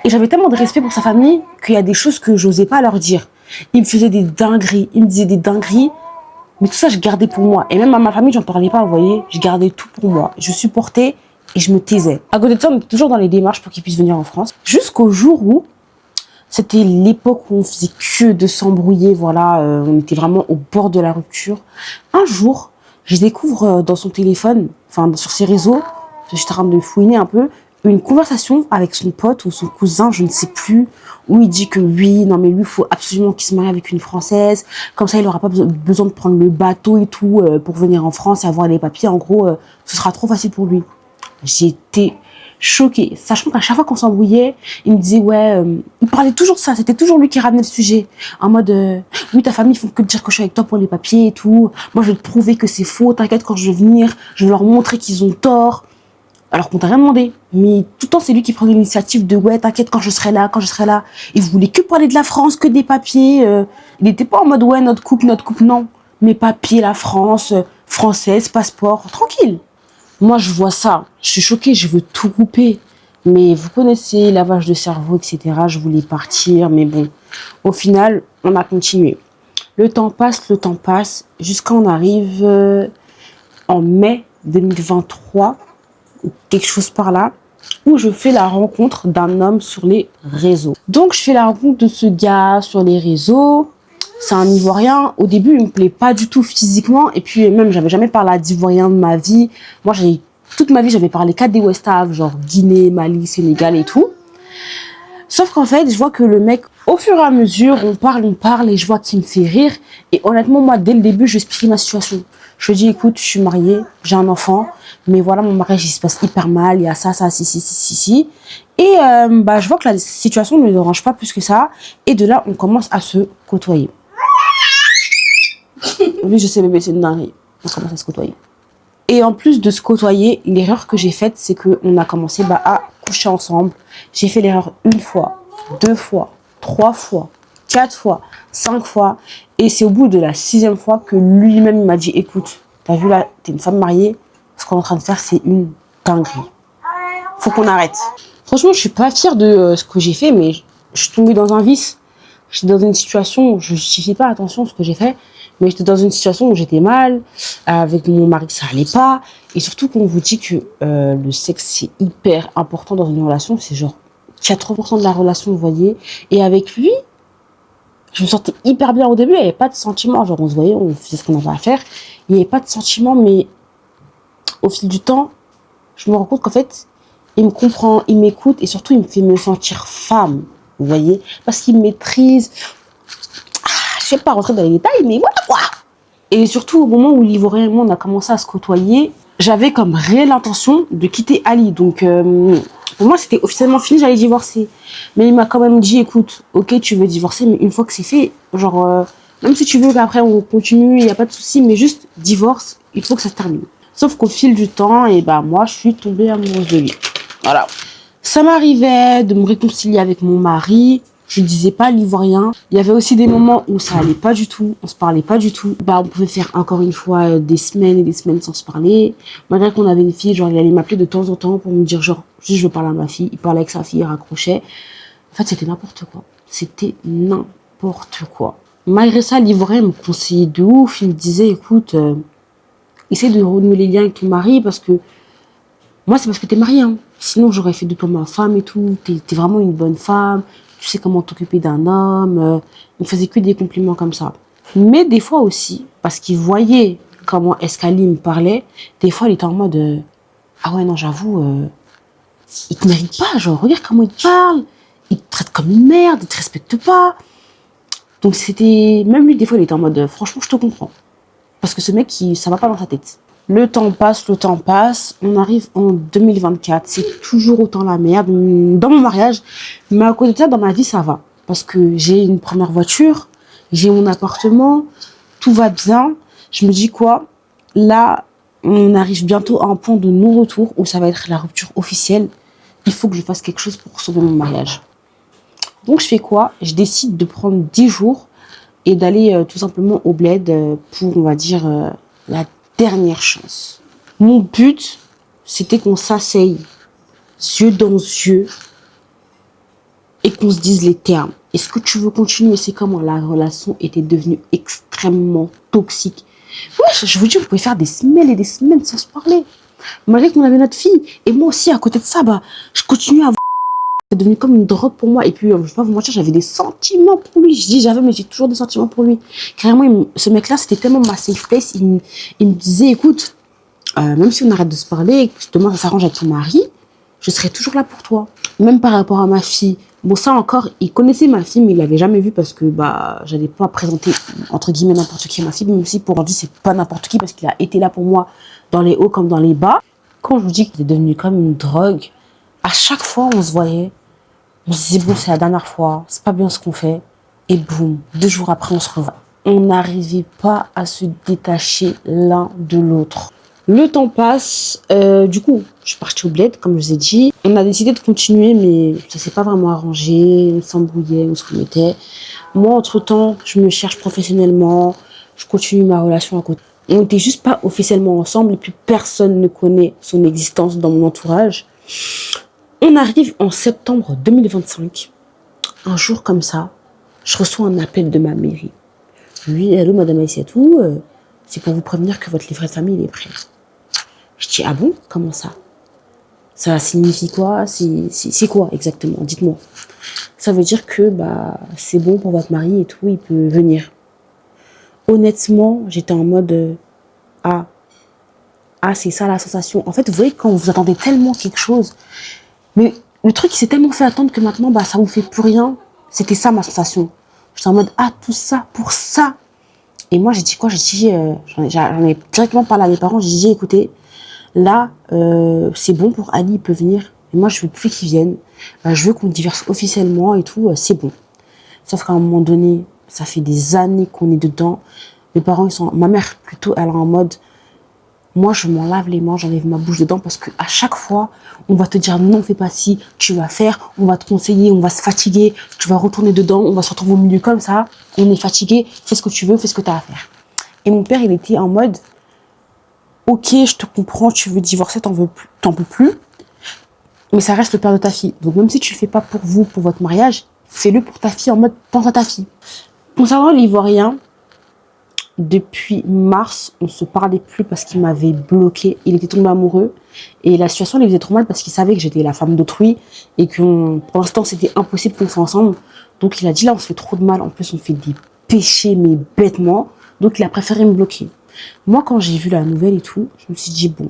Et j'avais tellement de respect pour sa famille qu'il y a des choses que j'osais pas leur dire. Il me faisait des dingueries, il me disait des dingueries. Mais tout ça, je gardais pour moi. Et même à ma famille, j'en parlais pas, vous voyez. Je gardais tout pour moi. Je supportais et je me taisais. À côté de ça, on était toujours dans les démarches pour qu'il puisse venir en France. Jusqu'au jour où, c'était l'époque où on faisait que de s'embrouiller, voilà. On était vraiment au bord de la rupture. Un jour, je découvre dans son téléphone, enfin sur ses réseaux, j'étais en train de fouiner un peu, une conversation avec son pote ou son cousin, je ne sais plus, où il dit que oui, non mais lui, il faut absolument qu'il se marie avec une Française, comme ça il n'aura pas besoin de prendre le bateau et tout pour venir en France et avoir les papiers, en gros, ce sera trop facile pour lui. J'étais choquée, sachant qu'à chaque fois qu'on s'embrouillait, il me disait ouais, il parlait toujours de ça, c'était toujours lui qui ramenait le sujet, en mode oui ta famille ils font que dire que je suis avec toi pour les papiers et tout, moi je vais te prouver que c'est faux, t'inquiète quand je vais venir, je vais leur montrer qu'ils ont tort. Alors qu'on t'a rien demandé. Mais tout le temps, c'est lui qui prend l'initiative de ouais, t'inquiète quand je serai là, quand je serai là. Il voulait que parler de la France, que des papiers. Il n'était pas en mode ouais, notre couple, non. Mes papiers, la France, française, passeport, tranquille. Moi, je vois ça. Je suis choquée, je veux tout couper. Mais vous connaissez, lavage de cerveau, etc. Je voulais partir, mais bon. Au final, on a continué. Le temps passe, jusqu'à on arrive en mai 2023. Quelque chose par là, où je fais la rencontre d'un homme sur les réseaux. Donc, je fais la rencontre de ce gars sur les réseaux. C'est un Ivoirien. Au début, il me plaît pas du tout physiquement. Et puis, même, j'avais jamais parlé à d'Ivoirien de ma vie. Moi, toute ma vie, j'avais parlé qu'à des West Afrique, genre Guinée, Mali, Sénégal et tout. Sauf qu'en fait, je vois que le mec, au fur et à mesure, on parle, et je vois qu'il me fait rire. Et honnêtement, moi, dès le début, je explique ma situation. Je lui dis, écoute, je suis mariée, j'ai un enfant, mais voilà, mon mariage, il se passe hyper mal, il y a ça, si. Et je vois que la situation ne me dérange pas plus que ça. Et de là, on commence à se côtoyer. Oui, je sais, bébé, c'est une dinguerie. On commence à se côtoyer. Et en plus de se côtoyer, l'erreur que j'ai faite, c'est qu'on a commencé à coucher ensemble. J'ai fait l'erreur 1 fois, 2 fois, 3 fois, 4 fois, 5 fois. Et c'est au bout de la 6e fois que lui-même m'a dit, écoute, t'as vu là, t'es une femme mariée, ce qu'on est en train de faire, c'est une dinguerie. Faut qu'on arrête. Franchement, je suis pas fière de ce que j'ai fait, mais je suis tombée dans un vice. J'étais dans une situation où je ne justifie pas, attention, ce que j'ai fait, mais j'étais dans une situation où j'étais mal, avec mon mari, ça allait pas. Et surtout, quand on vous dit que le sexe, c'est hyper important dans une relation, c'est genre 80% de la relation, vous voyez. Et avec lui, je me sentais hyper bien au début, il n'y avait pas de sentiments. Genre, on se voyait, on faisait ce qu'on avait à faire. Il n'y avait pas de sentiments, mais au fil du temps, je me rends compte qu'en fait, il me comprend, il m'écoute et surtout, il me fait me sentir femme, vous voyez. Parce qu'il maîtrise. Je ne vais pas rentrer dans les détails, mais voilà quoi. Et surtout, au moment où l'Ivoirien et moi, on a commencé à se côtoyer, j'avais comme réelle intention de quitter Ali. Donc, pour moi, c'était officiellement fini, j'allais divorcer. Mais il m'a quand même dit, écoute, ok, tu veux divorcer, mais une fois que c'est fait, genre, même si tu veux qu'après on continue, il n'y a pas de souci, mais juste divorce, il faut que ça se termine. Sauf qu'au fil du temps, et bah, moi, je suis tombée amoureuse de lui. Voilà. Ça m'arrivait de me réconcilier avec mon mari. Je ne disais pas l'Ivoirien. Il y avait aussi des moments où ça allait pas du tout, on se parlait pas du tout. Bah, on pouvait faire encore une fois des semaines et des semaines sans se parler. Malgré qu'on avait des filles, genre il allait m'appeler de temps en temps pour me dire genre si je veux parler à ma fille. Il parlait avec sa fille, il raccrochait. En fait, c'était n'importe quoi. C'était n'importe quoi. Malgré ça, l'Ivoirien me conseillait de ouf. Il me disait écoute, essaie de renouer les liens avec ton mari parce que moi c'est parce que t'es mariée. Hein. Sinon j'aurais fait de toi ma femme et tout. T'es vraiment une bonne femme. Tu sais comment t'occuper d'un homme. Il me faisait que des compliments comme ça. Mais des fois aussi, parce qu'il voyait comment Escali me parlait, des fois il était en mode ah ouais non j'avoue, il te mérite pas, genre regarde comment il te parle, il te traite comme une merde, il te respecte pas. Donc c'était, même lui des fois il était en mode franchement je te comprends. Parce que ce mec ça va pas dans sa tête. Le temps passe, on arrive en 2024, c'est toujours autant la merde dans mon mariage, mais à côté de ça, dans ma vie, ça va. Parce que j'ai une première voiture, j'ai mon appartement, tout va bien. Je me dis quoi, là, on arrive bientôt à un point de non-retour où ça va être la rupture officielle. Il faut que je fasse quelque chose pour sauver mon mariage. Donc je fais quoi? Je décide de prendre 10 jours et d'aller tout simplement au bled pour, on va dire, la dernière chance. Mon but, c'était qu'on s'asseye, yeux dans yeux, et qu'on se dise les termes. Est-ce que tu veux continuer? C'est comment la relation était devenue extrêmement toxique. Ouais, je vous dis, on pouvait faire des semaines et des semaines sans se parler. Malgré qu'on avait notre fille. Et moi aussi, à côté de ça, bah, je continuais à... C'est devenu comme une drogue pour moi. Et puis, je ne vais pas vous mentir, j'avais des sentiments pour lui. Je dis j'avais, mais j'ai toujours des sentiments pour lui. Carrément, ce mec-là, c'était tellement ma safe place. Il me disait, écoute, même si on arrête de se parler, que demain ça s'arrange avec ton mari, je serai toujours là pour toi. Même par rapport à ma fille. Bon, ça encore, il connaissait ma fille, mais il l'avait jamais vue parce que bah, j'allais pas présenter, entre guillemets, n'importe qui à ma fille. Même si pour aujourd'hui, c'est pas n'importe qui parce qu'il a été là pour moi dans les hauts comme dans les bas. Quand je vous dis qu'il est devenu comme une drogue, à chaque fois, on se voyait. On se disait, bon, c'est la dernière fois, c'est pas bien ce qu'on fait. Et boum, 2 jours après, on se revoit. On n'arrivait pas à se détacher l'un de l'autre. Le temps passe, du coup, je suis partie au bled, comme je vous ai dit. On a décidé de continuer, mais ça s'est pas vraiment arrangé. On s'embrouillait, on se remettait. Moi, entre-temps, je me cherche professionnellement. Je continue ma relation à côté. On n'était juste pas officiellement ensemble et puis personne ne connaît son existence dans mon entourage. On arrive en septembre 2025. Un jour comme ça, je reçois un appel de ma mairie. Oui, allô, madame Aïssatou, c'est pour vous prévenir que votre livret de famille il est prêt. Je dis, ah bon? Comment ça? Ça signifie quoi? C'est quoi exactement? Dites-moi. Ça veut dire que bah, c'est bon pour votre mari et tout, il peut venir. Honnêtement, j'étais en mode, ah, c'est ça la sensation. En fait, vous voyez, quand vous attendez tellement quelque chose, mais le truc qui s'est tellement fait attendre que maintenant, bah, ça vous fait plus rien. C'était ça ma sensation. J'étais en mode, ah, tout ça pour ça. Et moi, j'ai dit quoi? J'ai dit, j'en ai directement parlé à mes parents. J'ai dit, écoutez, là, c'est bon pour Ali, il peut venir. Mais moi, je veux plus qu'il vienne. Je veux qu'on divorce officiellement et tout, c'est bon. Sauf qu'à un moment donné, ça fait des années qu'on est dedans. Mes parents, ma mère, plutôt, elle est en mode, moi, je m'en lave les mains, j'enlève ma bouche dedans parce que à chaque fois, on va te dire non, fais pas ci, tu vas faire, on va te conseiller, on va se fatiguer, tu vas retourner dedans, on va se retrouver au milieu comme ça, on est fatigué, fais ce que tu veux, fais ce que tu as à faire. Et mon père, il était en mode, ok, je te comprends, tu veux divorcer, t'en peux plus, mais ça reste le père de ta fille. Donc même si tu le fais pas pour vous, pour votre mariage, fais-le pour ta fille, en mode pense à ta fille. Concernant l'Ivoirien, depuis mars, on se parlait plus parce qu'il m'avait bloqué. Il était tombé amoureux et la situation lui faisait trop mal parce qu'il savait que j'étais la femme d'autrui et que pour l'instant c'était impossible qu'on soit ensemble. Donc il a dit là on se fait trop de mal, en plus on fait des péchés mais bêtement. Donc il a préféré me bloquer. Moi quand j'ai vu la nouvelle et tout, je me suis dit bon,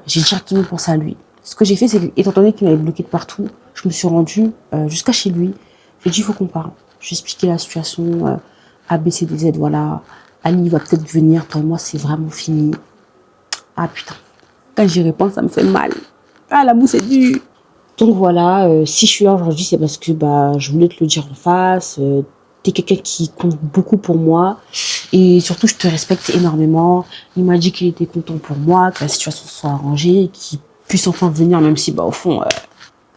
j'ai directement pensé à lui. Ce que j'ai fait c'est que, étant donné qu'il m'avait bloqué de partout, je me suis rendue jusqu'à chez lui. J'ai dit il faut qu'on parle. J'ai expliqué la situation. A, B, C, D, Z, voilà. Ali va peut-être venir, toi et moi, c'est vraiment fini. Ah putain, quand j'y réponds, ça me fait mal. Ah, l'amour, c'est dur. Donc voilà, si je suis là aujourd'hui, c'est parce que je voulais te le dire en face. T'es quelqu'un qui compte beaucoup pour moi. Et surtout, je te respecte énormément. Il m'a dit qu'il était content pour moi, que la situation soit arrangée, qu'il puisse enfin venir, même si, au fond,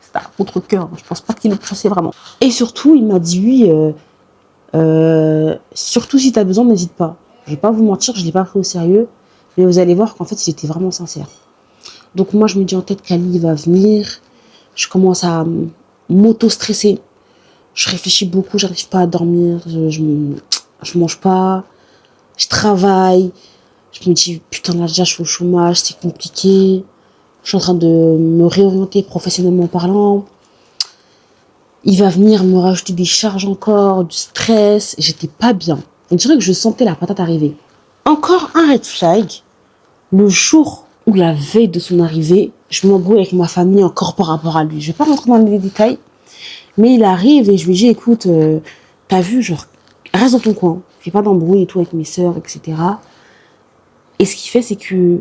c'est un contre-cœur. Je pense pas qu'il le pensait vraiment. Et surtout, il m'a dit oui. Surtout si tu as besoin, n'hésite pas. Je vais pas vous mentir, je l'ai pas pris au sérieux, mais vous allez voir qu'en fait, il était vraiment sincère. Donc moi, je me dis en tête qu'Ali va venir. Je commence à m'auto-stresser. Je réfléchis beaucoup, j'arrive pas à dormir, je mange pas, je travaille. Je me dis, putain, là déjà, je suis au chômage, c'est compliqué. Je suis en train de me réorienter professionnellement parlant. Il va venir me rajouter des charges encore, du stress. J'étais pas bien. On dirait que je sentais la patate arriver. Encore un red flag. Le jour ou la veille de son arrivée, je m'embrouille avec ma famille encore par rapport à lui. Je vais pas rentrer dans les détails. Mais il arrive et je lui dis, écoute, t'as vu, genre, reste dans ton coin. Fais pas d'embrouille et tout avec mes sœurs, etc. Et ce qu'il fait, c'est que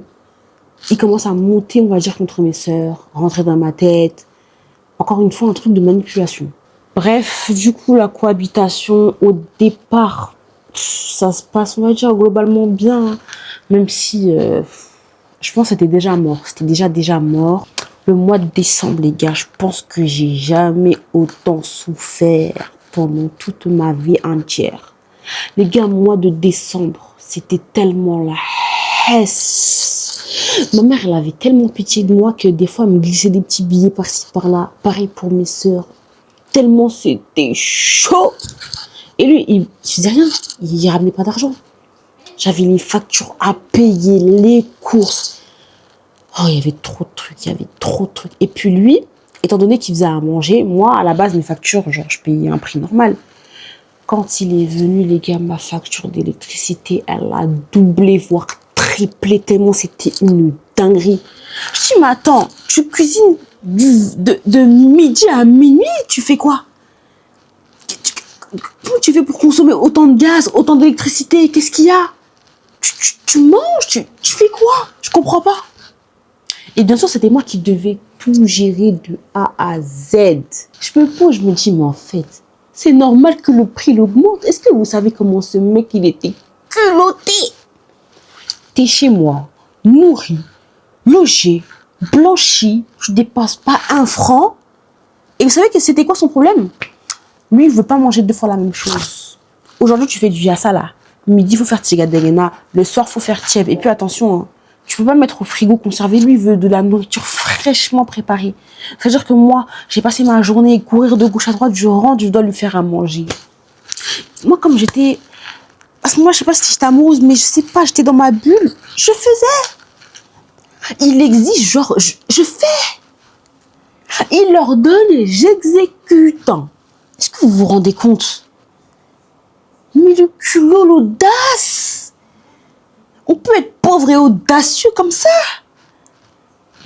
il commence à monter, on va dire, contre mes sœurs, rentrer dans ma tête. Encore une fois, un truc de manipulation. Bref, du coup, la cohabitation, au départ, ça se passe, on va dire, globalement bien. Même si, je pense que c'était déjà mort. C'était déjà mort. Le mois de décembre, les gars, je pense que j'ai jamais autant souffert pendant toute ma vie entière. Les gars, mois de décembre, c'était tellement la hesse. Ma mère, elle avait tellement pitié de moi que des fois, elle me glissait des petits billets par-ci, par-là. Pareil pour mes sœurs. Tellement c'était chaud. Et lui, il faisait rien. Il ramenait pas d'argent. J'avais les factures à payer, les courses. Oh, il y avait trop de trucs, il y avait trop de trucs. Et puis lui, étant donné qu'il faisait à manger, moi, à la base, mes factures, genre, je payais un prix normal. Quand il est venu, les gars, ma facture d'électricité, elle a doublé, voire triplé, tellement c'était une dinguerie. Je dis, mais attends, tu cuisines de midi à minuit, tu fais quoi? Comment tu fais pour consommer autant de gaz, autant d'électricité? Qu'est-ce qu'il y a? Tu manges, tu fais quoi? Je comprends pas. Et bien sûr, c'était moi qui devais tout gérer de A à Z. Je me pose, je me dis, mais en fait, c'est normal que le prix augmente. Est-ce que vous savez comment ce mec, il était culotté? T'es chez moi, nourri, logé, blanchi, je dépasse pas un franc. Et vous savez que c'était quoi son problème? Lui, il veut pas manger deux fois la même chose. Aujourd'hui, tu fais du yassa là. Midi, il faut faire tigadegena. Le soir, il faut faire tieb. Et puis attention, hein, tu peux pas mettre au frigo conservé. Lui, il veut de la nourriture fraîchement préparée. C'est-à-dire que moi, j'ai passé ma journée courir de gauche à droite. Je rentre, je dois lui faire à manger. Moi, comme j'étais... À ce moment-là, je sais pas si j'étais amoureuse, mais je sais pas, j'étais dans ma bulle. Je faisais. Il exige, genre, je fais. Il leur donne et j'exécute. Est-ce que vous vous rendez compte? Mais le culot, l'audace! On peut être pauvre et audacieux comme ça?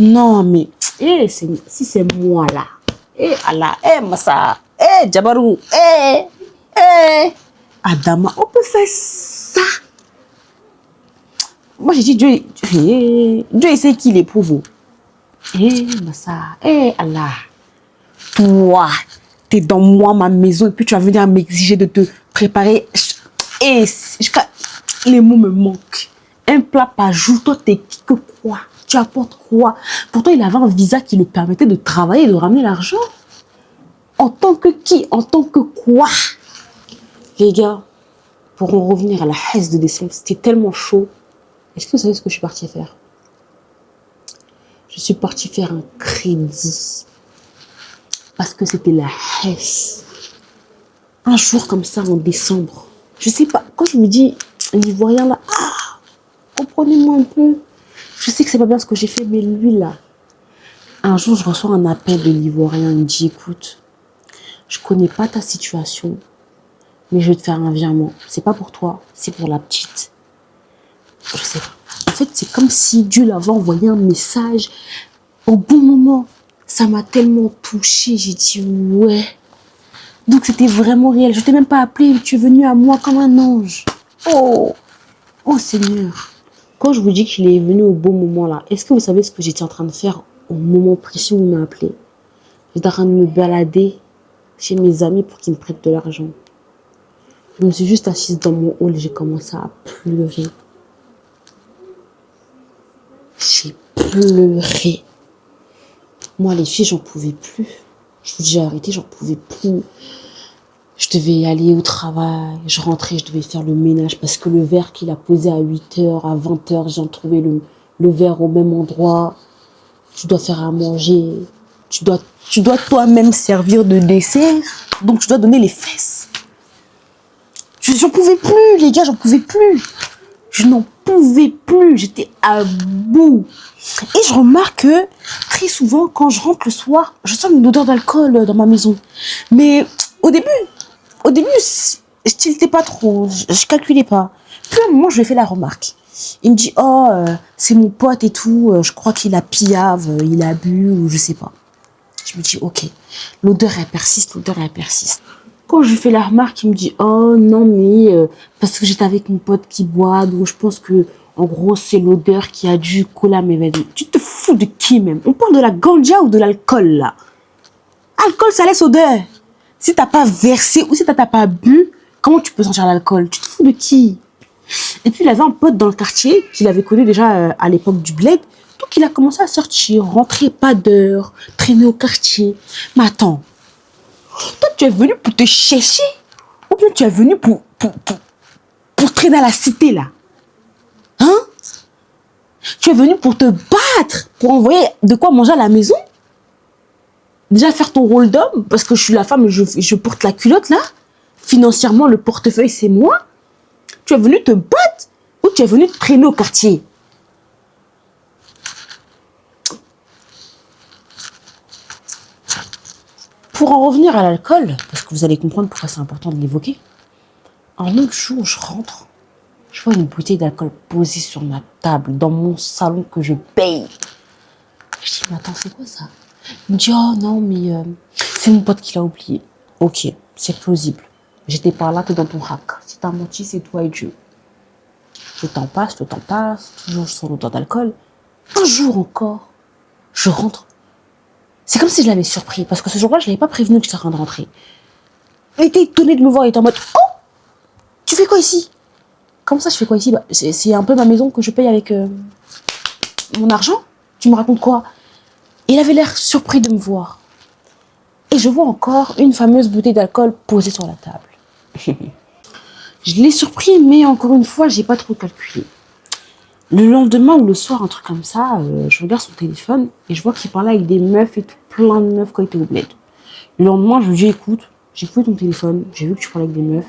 Non, mais... si c'est moi, là. Allah, Massa, Djabarou, Adama, on peut faire ça. Moi, j'ai dit, Dieu sait qu'il est pour vous. Massa, Allah. Toi, t'es dans moi, ma maison, et puis tu vas venir m'exiger de te préparer. Et les mots me manquent. Un plat par jour, toi, t'es qui que quoi? Tu apportes quoi? Pourtant, il avait un visa qui le permettait de travailler et de ramener l'argent. En tant que qui? En tant que quoi? Les gars, pour en revenir à la haisse de décembre, c'était tellement chaud. Est-ce que vous savez ce que je suis partie faire? Je suis partie faire un crédit. Parce que c'était la Hesse. Un jour comme ça, en décembre. Je sais pas, quand je me dis, l'Ivoirien là, comprenez-moi un peu. Je sais que c'est pas bien ce que j'ai fait, mais lui là. Un jour, je reçois un appel de l'Ivoirien. Il me dit, écoute, je connais pas ta situation, mais je vais te faire un virement. C'est pas pour toi, c'est pour la petite. Je sais pas. En fait, c'est comme si Dieu l'avait envoyé un message au bon moment. Ça m'a tellement touchée. J'ai dit, ouais. Donc, c'était vraiment réel. Je t'ai même pas appelé. Tu es venu à moi comme un ange. Oh, oh Seigneur. Quand je vous dis qu'il est venu au bon moment là, est-ce que vous savez ce que j'étais en train de faire au moment précis où il m'a appelé? J'étais en train de me balader chez mes amis pour qu'ils me prêtent de l'argent. Je me suis juste assise dans mon hall et j'ai commencé à pleurer. J'ai pleuré. Moi, les filles, j'en pouvais plus. Je vous dis, j'ai arrêté, j'en pouvais plus. Je devais aller au travail. Je rentrais, je devais faire le ménage parce que le verre qu'il a posé à 8h, à 20h, j'ai trouvé le verre au même endroit. Tu dois faire à manger. Tu dois toi-même servir de dessert. Donc, tu dois donner les fesses. J'en pouvais plus, les gars, j'en pouvais plus. Je n'en pouvais plus. J'étais à bout. Et je remarque que très souvent, quand je rentre le soir, je sens une odeur d'alcool dans ma maison. Mais au début, je tiltais pas trop. Je calculais pas. Puis à un moment, je lui ai fait la remarque. Il me dit, oh, c'est mon pote et tout. Je crois qu'il a piave, il a bu ou je sais pas. Je me dis, ok. L'odeur, elle persiste, l'odeur, elle persiste. Quand je lui fais la remarque, il me dit, oh non, mais parce que j'étais avec mon pote qui boit, donc je pense que, en gros, c'est l'odeur qui a dû coller à mes vêtements. Tu te fous de qui même? On parle de la ganja ou de l'alcool là? Alcool, ça laisse odeur. Si t'as pas versé ou si t'as pas bu, comment tu peux sentir l'alcool? Tu te fous de qui? Et puis il avait un pote dans le quartier qu'il avait connu déjà à l'époque du bled. Donc il a commencé à sortir, rentrer pas d'heure, traîner au quartier. Mais attends, toi tu es venu pour te chercher ou bien tu es venu pour traîner à la cité là? Hein? Tu es venu pour te battre, pour envoyer de quoi manger à la maison? Déjà faire ton rôle d'homme, parce que je suis la femme et je porte la culotte là. Financièrement, le portefeuille c'est moi. Tu es venu te battre ou tu es venu te traîner au quartier? Pour en revenir à l'alcool, parce que vous allez comprendre pourquoi c'est important de l'évoquer, un autre jour, je rentre, je vois une bouteille d'alcool posée sur ma table, dans mon salon que je paye. Je dis, mais attends, c'est quoi ça? Il me dit, oh non, mais c'est mon pote qui l'a oublié. Ok, c'est plausible. J'étais pas là, t'es dans ton rack. Si t'as menti, c'est toi et Dieu. Le temps passe, toujours sur l'odeur d'alcool. Un jour encore, je rentre. C'est comme si je l'avais surpris, parce que ce jour-là, je l'avais pas prévenu que j'étais en train de rentrer. Il était étonné de me voir, il était en mode, oh, tu fais quoi ici? Comment ça, je fais quoi ici? Bah, c'est un peu ma maison que je paye avec mon argent. Tu me racontes quoi? Et il avait l'air surpris de me voir. Et je vois encore une fameuse bouteille d'alcool posée sur la table. Je l'ai surpris, mais encore une fois, j'ai pas trop calculé. Le lendemain ou le soir, un truc comme ça, je regarde son téléphone et je vois qu'il parlait avec des meufs et tout, plein de meufs quand il était au bled. Le lendemain, je lui dis, écoute, j'ai fouillé ton téléphone, j'ai vu que tu parlais avec des meufs.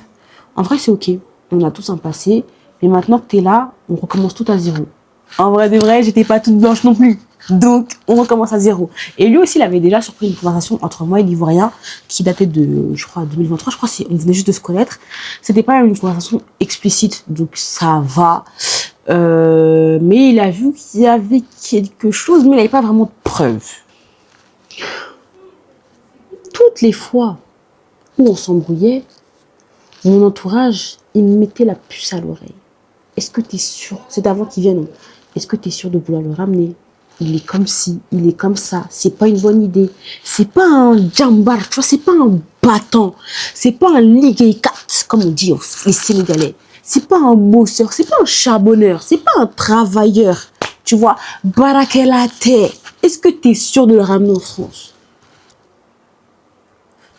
En vrai, c'est ok, on a tous un passé, mais maintenant que t'es là, on recommence tout à zéro. En vrai, de vrai, j'étais pas toute blanche non plus. Donc, on recommence à zéro. Et lui aussi, il avait déjà surpris une conversation entre moi et l'Ivoirien qui datait de, je crois, 2023. Je crois qu'on venait juste de se connaître. C'était pas une conversation explicite, donc ça va. Mais il a vu qu'il y avait quelque chose, mais il n'avait pas vraiment de preuves. Toutes les fois où on s'embrouillait, mon entourage, il me mettait la puce à l'oreille. Est-ce que tu es sûr? C'est avant qu'il vienne. Est-ce que tu es sûr de vouloir le ramener? Il est comme ci, il est comme ça. C'est pas une bonne idée. C'est pas un jambar, tu vois, c'est pas un battant. C'est pas un liguey 4, comme on dit les Sénégalais. C'est pas un bosseur, c'est pas un charbonneur, c'est pas un travailleur. Tu vois, Barakelate. Est-ce que tu es sûr de le ramener en France?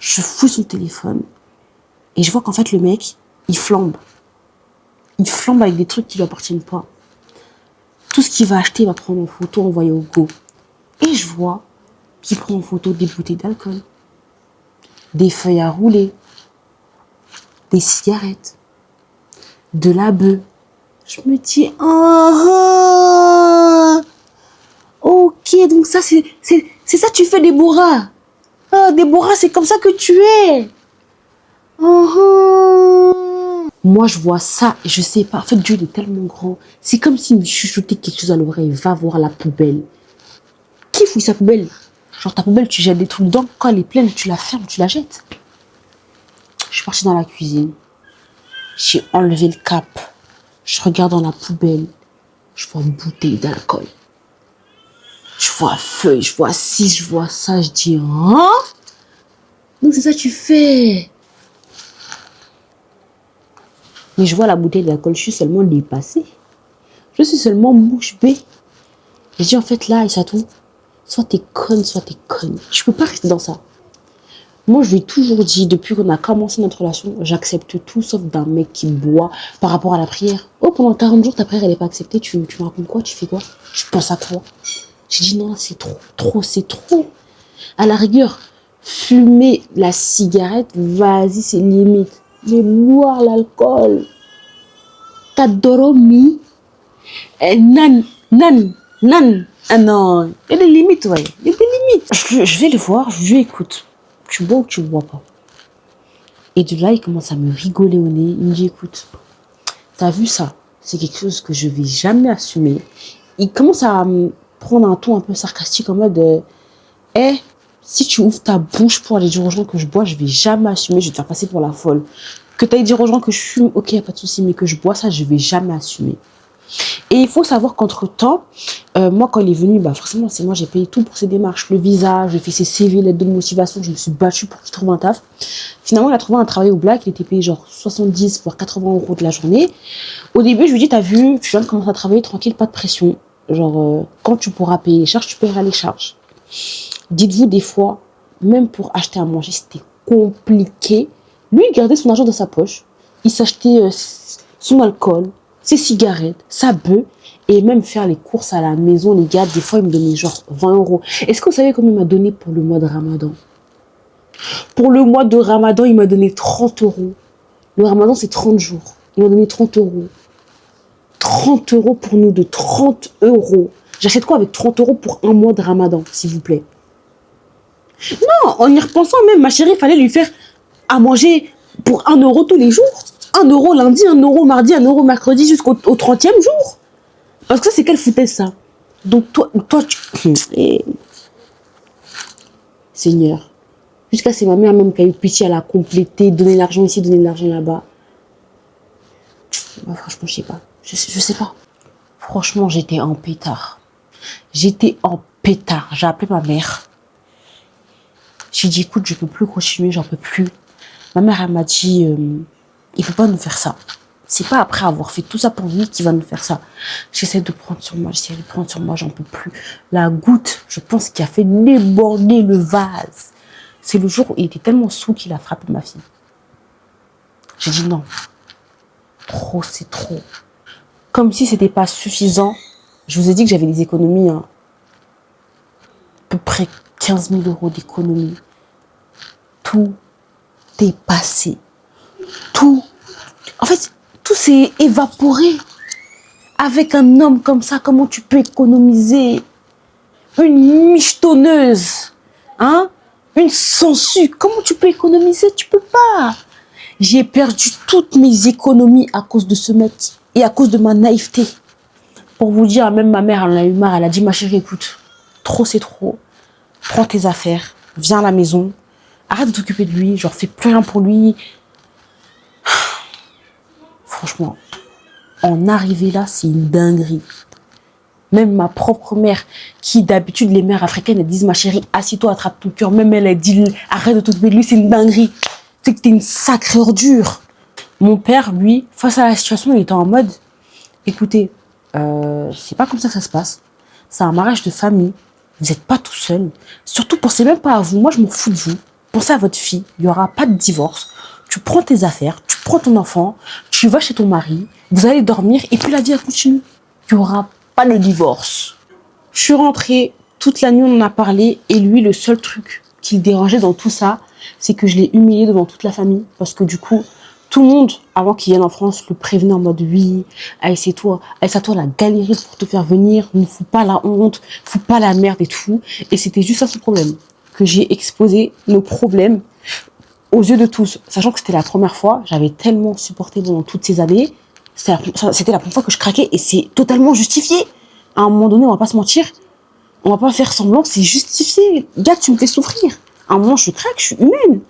Je fouille son téléphone et je vois qu'en fait le mec, il flambe. Il flambe avec des trucs qui lui appartiennent pas. Tout ce qu'il va acheter, il va prendre en photo, envoyer au go. Et je vois qu'il prend en photo des bouteilles d'alcool. des feuilles à rouler, des cigarettes, de la bœuf. Je me dis, ah, ok, donc ça, c'est ça, tu fais Déborah. Ah, Déborah, c'est comme ça que tu es. Moi, je vois ça et je sais pas. En fait, Dieu il est tellement grand. C'est comme s'il me chuchotait quelque chose à l'oreille. Va voir la poubelle. Qui fouille sa poubelle? Genre, ta poubelle, tu jettes des trucs dedans. Quand elle est pleine, tu la fermes, tu la jettes. Je suis partie dans la cuisine. J'ai enlevé le cap. Je regarde dans la poubelle. Je vois une bouteille d'alcool. Je vois feuille, je vois ci, je vois ça. Je dis, hein? Donc, c'est ça que tu fais. Mais je vois la bouteille d'alcool, je suis seulement dépassée. Je suis seulement bouche bée. Je dis en fait là, et ça tout, soit t'es conne, soit t'es conne. Je peux pas rester dans ça. Moi, je lui ai toujours dit, depuis qu'on a commencé notre relation, j'accepte tout sauf d'un mec qui boit par rapport à la prière. Oh, pendant 40 jours, ta prière, elle n'est pas acceptée. Tu me racontes quoi? Tu fais quoi? Tu penses à quoi? J'ai dit non, c'est trop, c'est trop. À la rigueur, fumer la cigarette, vas-y, c'est limite. Mais boire l'alcool, t'as dormi, nan. Ah non, il y a des limites, ouais. Il y a des limites. Je vais le voir, je lui écoute. Tu bois ou tu bois pas? Et de là, il commence à me rigoler au nez. Il me dit, écoute, t'as vu ça? C'est quelque chose que je vais jamais assumer. Il commence à me prendre un ton un peu sarcastique en mode, si tu ouvres ta bouche pour aller dire aux gens que je bois, je vais jamais assumer, je vais te faire passer pour la folle. Que tu ailles dire aux gens que je fume, ok, y a pas de souci, mais que je bois, ça, je vais jamais assumer. Et il faut savoir qu'entre-temps, moi, quand il est venu, forcément, c'est moi, j'ai payé tout pour ses démarches, le visa, j'ai fait ses CV, l'aide de motivation, je me suis battue pour qu'il trouve un taf. Finalement, il a trouvé un travail au black, il était payé genre 70 voire 80 euros de la journée. Au début, je lui dis, t'as vu, tu viens de commencer à travailler tranquille, pas de pression. Genre, quand tu pourras payer les charges, tu paieras les charges. Dites-vous des fois, même pour acheter à manger, c'était compliqué. Lui, il gardait son argent dans sa poche. Il s'achetait son alcool, ses cigarettes, sa bœuf. Et même faire les courses à la maison, les gars, des fois, il me donnait genre 20 euros. Est-ce que vous savez combien il m'a donné pour le mois de Ramadan? Pour le mois de Ramadan, il m'a donné 30 euros. Le Ramadan, c'est 30 jours. Il m'a donné 30 euros. 30 euros pour nous, de 30 euros. J'achète quoi avec 30 euros pour un mois de Ramadan, s'il vous plaît? Non, en y repensant même, ma chérie, il fallait lui faire à manger pour 1 euro tous les jours. 1 euro lundi, 1 euro mardi, 1 euro mercredi jusqu'au 30e jour. Parce que ça, c'est quelle foutaise, ça? Donc, toi Seigneur. Jusqu'à c'est ma mère même qui a eu pitié, elle a complété, donné l'argent ici, donné l'argent là-bas. Franchement, je sais pas. Je sais pas. Franchement, j'étais en pétard. J'étais en pétard. J'ai appelé ma mère. J'ai dit, écoute, je peux plus continuer, j'en peux plus. Ma mère, elle m'a dit, il peut pas nous faire ça. C'est pas après avoir fait tout ça pour lui qu'il va nous faire ça. J'essaie de prendre sur moi, j'en peux plus. La goutte, je pense, qui a fait déborder le vase. C'est le jour où il était tellement saoul qu'il a frappé ma fille. J'ai dit non. Trop, c'est trop. Comme si c'était pas suffisant. Je vous ai dit que j'avais des économies, à peu près 15 000 euros d'économies. Tout est passé. Tout. En fait, tout s'est évaporé. Avec un homme comme ça, comment tu peux économiser? Une michetonneuse, hein? Une sangsue, comment tu peux économiser? Tu peux pas. J'ai perdu toutes mes économies à cause de ce mec et à cause de ma naïveté. Pour vous dire, même ma mère, elle en a eu marre. Elle a dit, ma chérie, écoute, trop c'est trop. Prends tes affaires, viens à la maison. Arrête de t'occuper de lui, genre fais plus rien pour lui. Franchement, en arriver là, c'est une dinguerie. Même ma propre mère, qui d'habitude, les mères africaines, elles disent, ma chérie, assis-toi, attrape ton cœur. Même elle dit, arrête de t'occuper de lui, c'est une dinguerie. C'est que t'es une sacrée ordure. Mon père, lui, face à la situation, il était en mode, écoutez, c'est pas comme ça que ça se passe. C'est un mariage de famille. Vous n'êtes pas tout seul. Surtout, pensez même pas à vous. Moi, je m'en fous de vous. Pensez à votre fille. Il n'y aura pas de divorce. Tu prends tes affaires, tu prends ton enfant, tu vas chez ton mari, vous allez dormir et puis la vie, elle continue. Il n'y aura pas de divorce. Je suis rentrée, toute la nuit, on en a parlé et lui, le seul truc qui le dérangeait dans tout ça, c'est que je l'ai humilié devant toute la famille. Parce que du coup, tout le monde, avant qu'il vienne en France, le prévenait en mode oui, aïssa-toi, la galéré pour te faire venir, ne fous pas la honte, fous pas la merde et tout. Et c'était juste ça son problème. Que j'ai exposé nos problèmes aux yeux de tous. Sachant que c'était la première fois, j'avais tellement supporté pendant toutes ces années, c'était la première fois que je craquais et c'est totalement justifié. À un moment donné, on va pas se mentir, on va pas faire semblant, c'est justifié. Gars, tu me fais souffrir. À un moment, je craque, je suis humaine.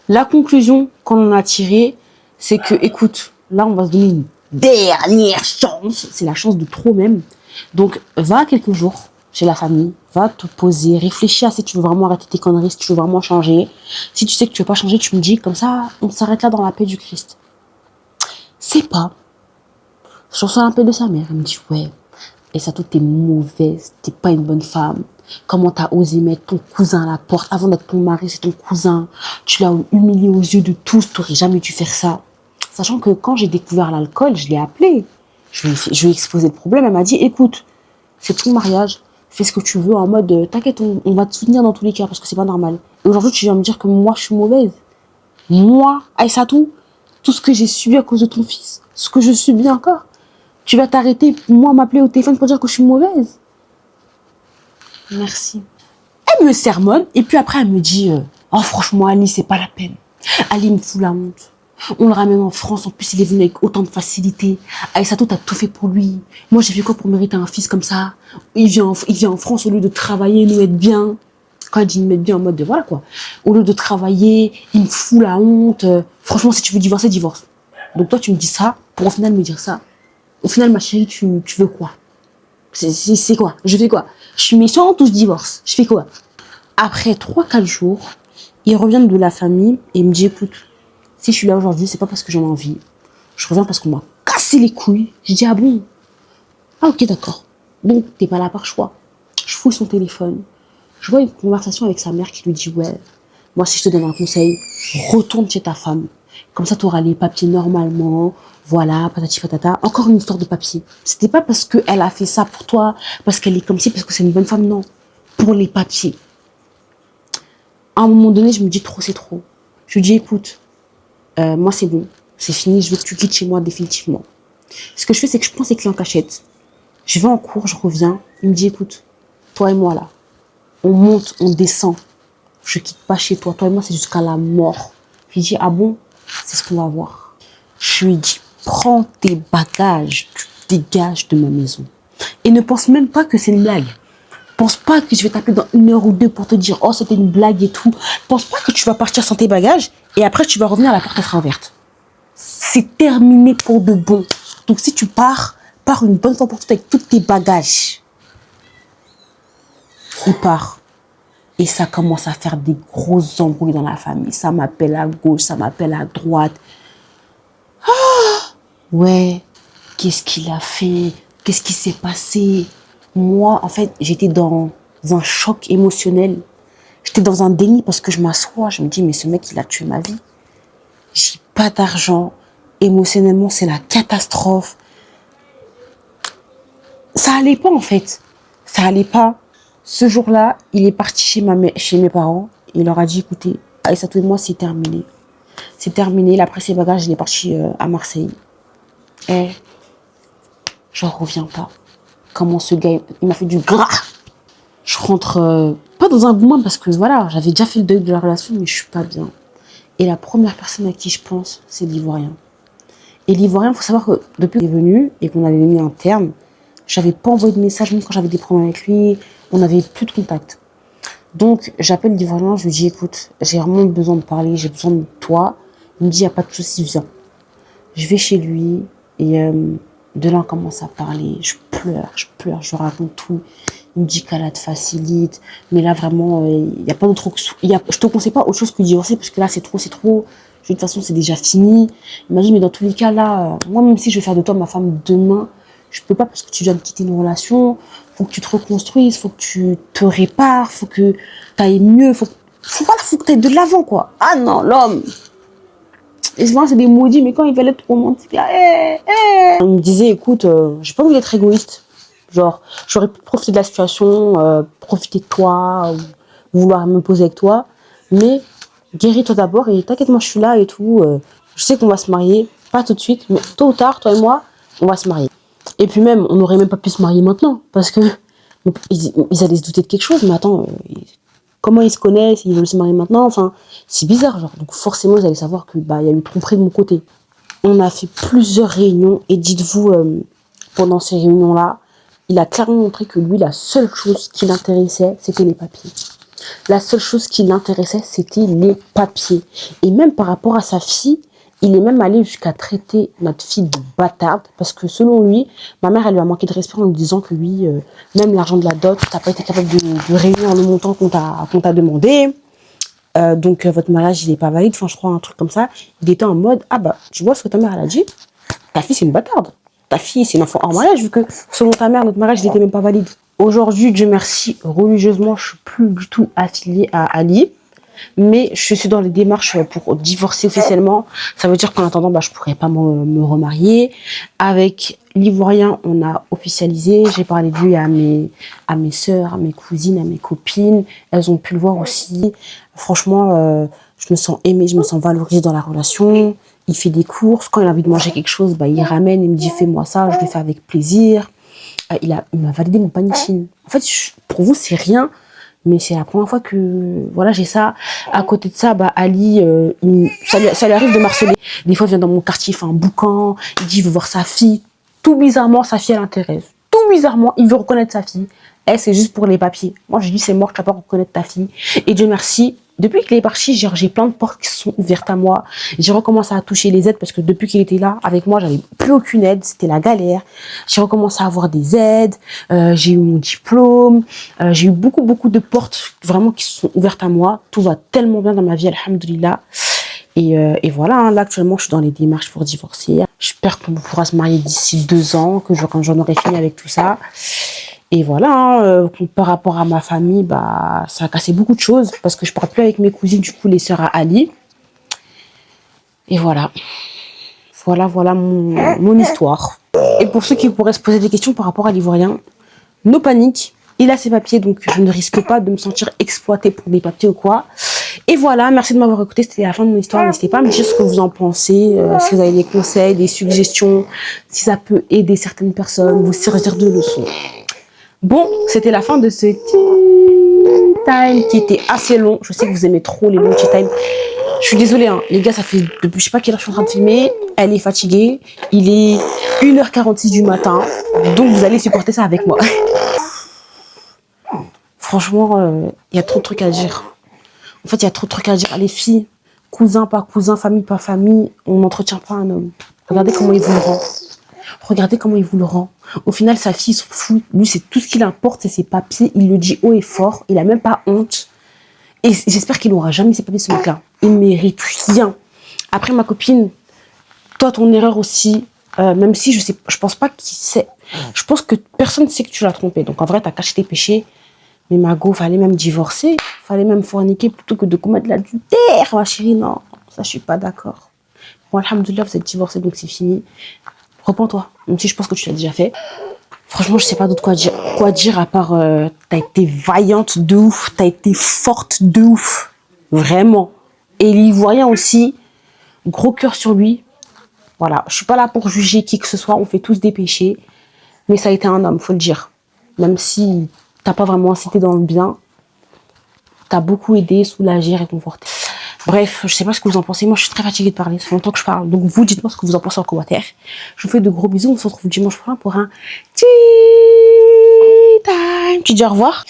La conclusion qu'on en a tirée, c'est que, écoute, là, on va se donner une dernière chance. C'est la chance de trop même. Donc, va quelques jours chez la famille, va te poser, réfléchis à si tu veux vraiment arrêter tes conneries, si tu veux vraiment changer. Si tu sais que tu veux pas changer, tu me dis, comme ça, on s'arrête là dans la paix du Christ. C'est pas. Je reçois l'appel de sa mère, elle me dit, ouais, et ça, toi, t'es mauvaise, t'es pas une bonne femme. Comment t'as osé mettre ton cousin à la porte avant d'être ton mari, c'est ton cousin. Tu l'as humilié aux yeux de tous, t'aurais jamais dû faire ça. Sachant que quand j'ai découvert l'alcool, je l'ai appelée. Je lui ai exposé le problème, elle m'a dit, écoute, c'est ton mariage, fais ce que tu veux en mode, t'inquiète, on va te soutenir dans tous les cas parce que c'est pas normal. Et aujourd'hui, tu viens me dire que moi, je suis mauvaise. Moi, Aïssatou, tout ce que j'ai subi à cause de ton fils, ce que je subis encore. Tu vas t'arrêter, moi, m'appeler au téléphone pour dire que je suis mauvaise. Merci. Elle me sermonne et puis après, elle me dit oh, franchement, Ali, c'est pas la peine. Ali me fout la honte. On le ramène en France, en plus, il est venu avec autant de facilité. Aïssatou, t'as tout fait pour lui. Moi, j'ai fait quoi pour mériter un fils comme ça? Il vient en France au lieu de travailler, nous mettre bien. Quand elle dit nous mettre bien en mode de voilà quoi. Au lieu de travailler, il me fout la honte. Franchement, si tu veux divorcer, divorce. Donc toi, tu me dis ça pour au final me dire ça. Au final, ma chérie, tu veux quoi? C'est quoi? Je fais quoi? Je suis méchante ou je divorce? Je fais quoi? Après 3-4 jours, ils reviennent de la famille et ils me disent écoute, si je suis là aujourd'hui, c'est pas parce que j'en ai envie. Je reviens parce qu'on m'a cassé les couilles. Je dis ah bon? Ah ok, d'accord. Donc, t'es pas là par choix. Je fouille son téléphone. Je vois une conversation avec sa mère qui lui dit ouais, moi si je te donne un conseil, retourne chez ta femme. Comme ça, tu auras les papiers normalement. Voilà, patati patata. Encore une histoire de papier. C'était pas parce qu'elle a fait ça pour toi, parce qu'elle est comme ci, parce que c'est une bonne femme, non. Pour les papiers. À un moment donné, je me dis trop, c'est trop. Je lui dis écoute, moi c'est bon, c'est fini, je veux que tu quittes chez moi définitivement. Ce que je fais, c'est que je prends ses clés en cachette. Je vais en cours, je reviens. Il me dit écoute, toi et moi là, on monte, on descend. Je quitte pas chez toi. Toi et moi, c'est jusqu'à la mort. Je lui dis ah bon, c'est ce qu'on va voir. Je lui dis prends tes bagages, tu dégages de ma maison. Et ne pense même pas que c'est une blague. Pense pas que je vais t'appeler dans 1 heure ou 2 pour te dire oh c'était une blague et tout. Pense pas que tu vas partir sans tes bagages et après tu vas revenir à la porte sera ouverte. C'est terminé pour de bon. Donc si tu pars une bonne fois pour toutes avec tous tes bagages. Il part. Et ça commence à faire des grosses embrouilles dans la famille. Ça m'appelle à gauche, ça m'appelle à droite. Ouais, qu'est-ce qu'il a fait? Qu'est-ce qui s'est passé? Moi, en fait, j'étais dans un choc émotionnel. J'étais dans un déni parce que je m'assois, je me dis, mais ce mec, il a tué ma vie. J'ai pas d'argent. Émotionnellement, c'est la catastrophe. Ça allait pas, en fait. Ça allait pas. Ce jour-là, il est parti chez mes parents. Il leur a dit, écoutez, Aïssatou et moi, c'est terminé. C'est terminé. Il a pris ses bagages, il est parti à Marseille. Et j'en reviens pas. Comment ce gars, il m'a fait du gras. Je rentre pas dans un gourmand parce que voilà, j'avais déjà fait le deuil de la relation, mais je suis pas bien. Et la première personne à qui je pense, c'est l'Ivoirien. Et l'Ivoirien, il faut savoir que depuis qu'il est venu et qu'on avait mis un terme, j'avais pas envoyé de message, même quand j'avais des problèmes avec lui, on n'avait plus de contact. Donc, j'appelle l'Ivoirien, je lui dis, écoute, j'ai vraiment besoin de parler, j'ai besoin de toi. Il me dit, il n'y a pas de souci, viens. Je vais chez lui et de là, on commence à parler. Je pleure, je raconte tout. Il me dit qu'Allah te facilite. Mais là, vraiment, il n'y a pas d'autre... Je te conseille pas autre chose que divorcer parce que là, c'est trop, c'est trop. Je dis, de toute façon, c'est déjà fini. Il m'a dit, mais dans tous les cas, là, moi, même si je vais faire de toi ma femme demain, je peux pas parce que tu viens de quitter une relation. Faut que tu te reconstruises, faut que tu te répares, faut que tu ailles mieux, faut que tu ailles de l'avant, quoi. Ah non, l'homme. Et souvent, c'est des maudits, mais quand il fallait être romantique, là, il me disait, écoute, j'ai pas voulu être égoïste. Genre, j'aurais pu profiter de la situation, profiter de toi, vouloir me poser avec toi, mais guéris-toi d'abord et t'inquiète, moi je suis là et tout. Je sais qu'on va se marier, pas tout de suite, mais tôt ou tard, toi et moi, on va se marier. Et puis même, on n'aurait même pas pu se marier maintenant, parce que ils allaient se douter de quelque chose, mais attends, comment ils se connaissent, ils veulent se marier maintenant, enfin, c'est bizarre, genre. Donc forcément, ils allaient savoir que bah, il y a eu tromperie de mon côté. On a fait plusieurs réunions, et dites-vous, pendant ces réunions-là, il a clairement montré que lui, la seule chose qui l'intéressait, c'était les papiers. La seule chose qui l'intéressait, c'était les papiers. Et même par rapport à sa fille, il est même allé jusqu'à traiter notre fille de bâtarde. Parce que selon lui, ma mère, elle lui a manqué de respect en lui disant que lui, même l'argent de la dot, t'as pas été capable de réunir le montant qu'on t'a demandé. Donc votre mariage, il est pas valide. Enfin, je crois un truc comme ça. Il était en mode, ah bah, tu vois ce que ta mère, elle a dit. Ta fille, c'est une bâtarde. Ta fille, c'est une enfant hors mariage, vu que selon ta mère, notre mariage, il n'était même pas valide. Aujourd'hui, Dieu merci, religieusement, je suis plus du tout affiliée à Ali. Mais je suis dans les démarches pour divorcer officiellement. Ça veut dire qu'en attendant, bah, je pourrais pas me remarier. Avec l'Ivoirien, on a officialisé. J'ai parlé de lui à mes sœurs, à mes cousines, à mes copines. Elles ont pu le voir aussi. Franchement, je me sens aimée, je me sens valorisée dans la relation. Il fait des courses. Quand il a envie de manger quelque chose, bah, il ramène, il me dit fais-moi ça, je le fais avec plaisir. Il m'a validé mon panier Chine. En fait, pour vous, c'est rien. Mais c'est la première fois que voilà, j'ai ça. À côté de ça, bah, Ali, ça lui arrive de m'harceler. Des fois, il vient dans mon quartier, il fait un boucan, il dit il veut voir sa fille. Tout bizarrement, sa fille, elle l'intéresse. Tout bizarrement, il veut reconnaître sa fille. Elle, c'est juste pour les papiers. Moi, je dis c'est mort, tu vas pas reconnaître ta fille. Et Dieu merci, depuis qu'il est parti, j'ai plein de portes qui sont ouvertes à moi. J'ai recommencé à toucher les aides parce que depuis qu'il était là, avec moi, j'avais plus aucune aide. C'était la galère. J'ai recommencé à avoir des aides. J'ai eu mon diplôme. J'ai eu beaucoup de portes vraiment qui se sont ouvertes à moi. Tout va tellement bien dans ma vie, alhamdoulilah. Et voilà, hein, là actuellement, je suis dans les démarches pour divorcer. J'espère qu'on pourra se marier d'ici 2 ans, quand j'en aurai fini avec tout ça. Et voilà, hein, par rapport à ma famille, bah, ça a cassé beaucoup de choses parce que je parle plus avec mes cousines, du coup, les sœurs à Ali. Et voilà. Voilà mon histoire. Et pour ceux qui pourraient se poser des questions par rapport à l'Ivoirien, no panique. Il a ses papiers, donc je ne risque pas de me sentir exploitée pour des papiers ou quoi. Et voilà, merci de m'avoir écouté. C'était la fin de mon histoire. N'hésitez pas à me dire ce que vous en pensez, si vous avez des conseils, des suggestions, si ça peut aider certaines personnes, vous servir de leçon. Bon, c'était la fin de ce tea time qui était assez long. Je sais que vous aimez trop les longs tea time. Je suis désolée, hein. Les gars, ça fait depuis je sais pas quelle heure je suis en train de filmer. Elle est fatiguée. Il est 1h46 du matin. Donc vous allez supporter ça avec moi. Franchement, il y a trop de trucs à dire. En fait, il y a trop de trucs à dire. Les filles, cousin pas cousin, famille pas famille, on n'entretient pas un homme. Regardez comment il vous le rend. Regardez comment il vous le rend. Au final, sa fille s'en fout. Lui, c'est tout ce qu'il importe, c'est ses papiers. Il le dit haut et fort. Il a même pas honte. Et j'espère qu'il n'aura jamais ses papiers, ce mec-là. Il mérite rien. Après, ma copine, toi, ton erreur aussi, même si je pense pas qu'il sait. Je pense que personne ne sait que tu l'as trompé. Donc, en vrai, t'as caché tes péchés. Mais Mago, fallait même divorcer. Fallait même forniquer plutôt que de commettre l'adultère, ma chérie. Non, ça, je suis pas d'accord. Bon, alhamdoulilah, vous êtes divorcés, donc c'est fini. Repends-toi, même si je pense que tu l'as déjà fait. Franchement, je sais pas d'autre quoi dire à part t'as été vaillante de ouf, t'as été forte de ouf. Vraiment. Et l'Ivoirien aussi, gros cœur sur lui. Voilà, je suis pas là pour juger qui que ce soit, on fait tous des péchés. Mais ça a été un homme, faut le dire. Même si t'as pas vraiment incité dans le bien, t'as beaucoup aidé, soulagé, réconforté. Bref, je sais pas ce que vous en pensez. Moi, je suis très fatiguée de parler. Ça fait longtemps que je parle. Donc, vous, dites-moi ce que vous en pensez en commentaire. Je vous fais de gros bisous. On se retrouve dimanche prochain pour un tea time. Tu dis au revoir.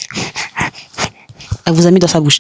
Elle vous a mis dans sa bouche.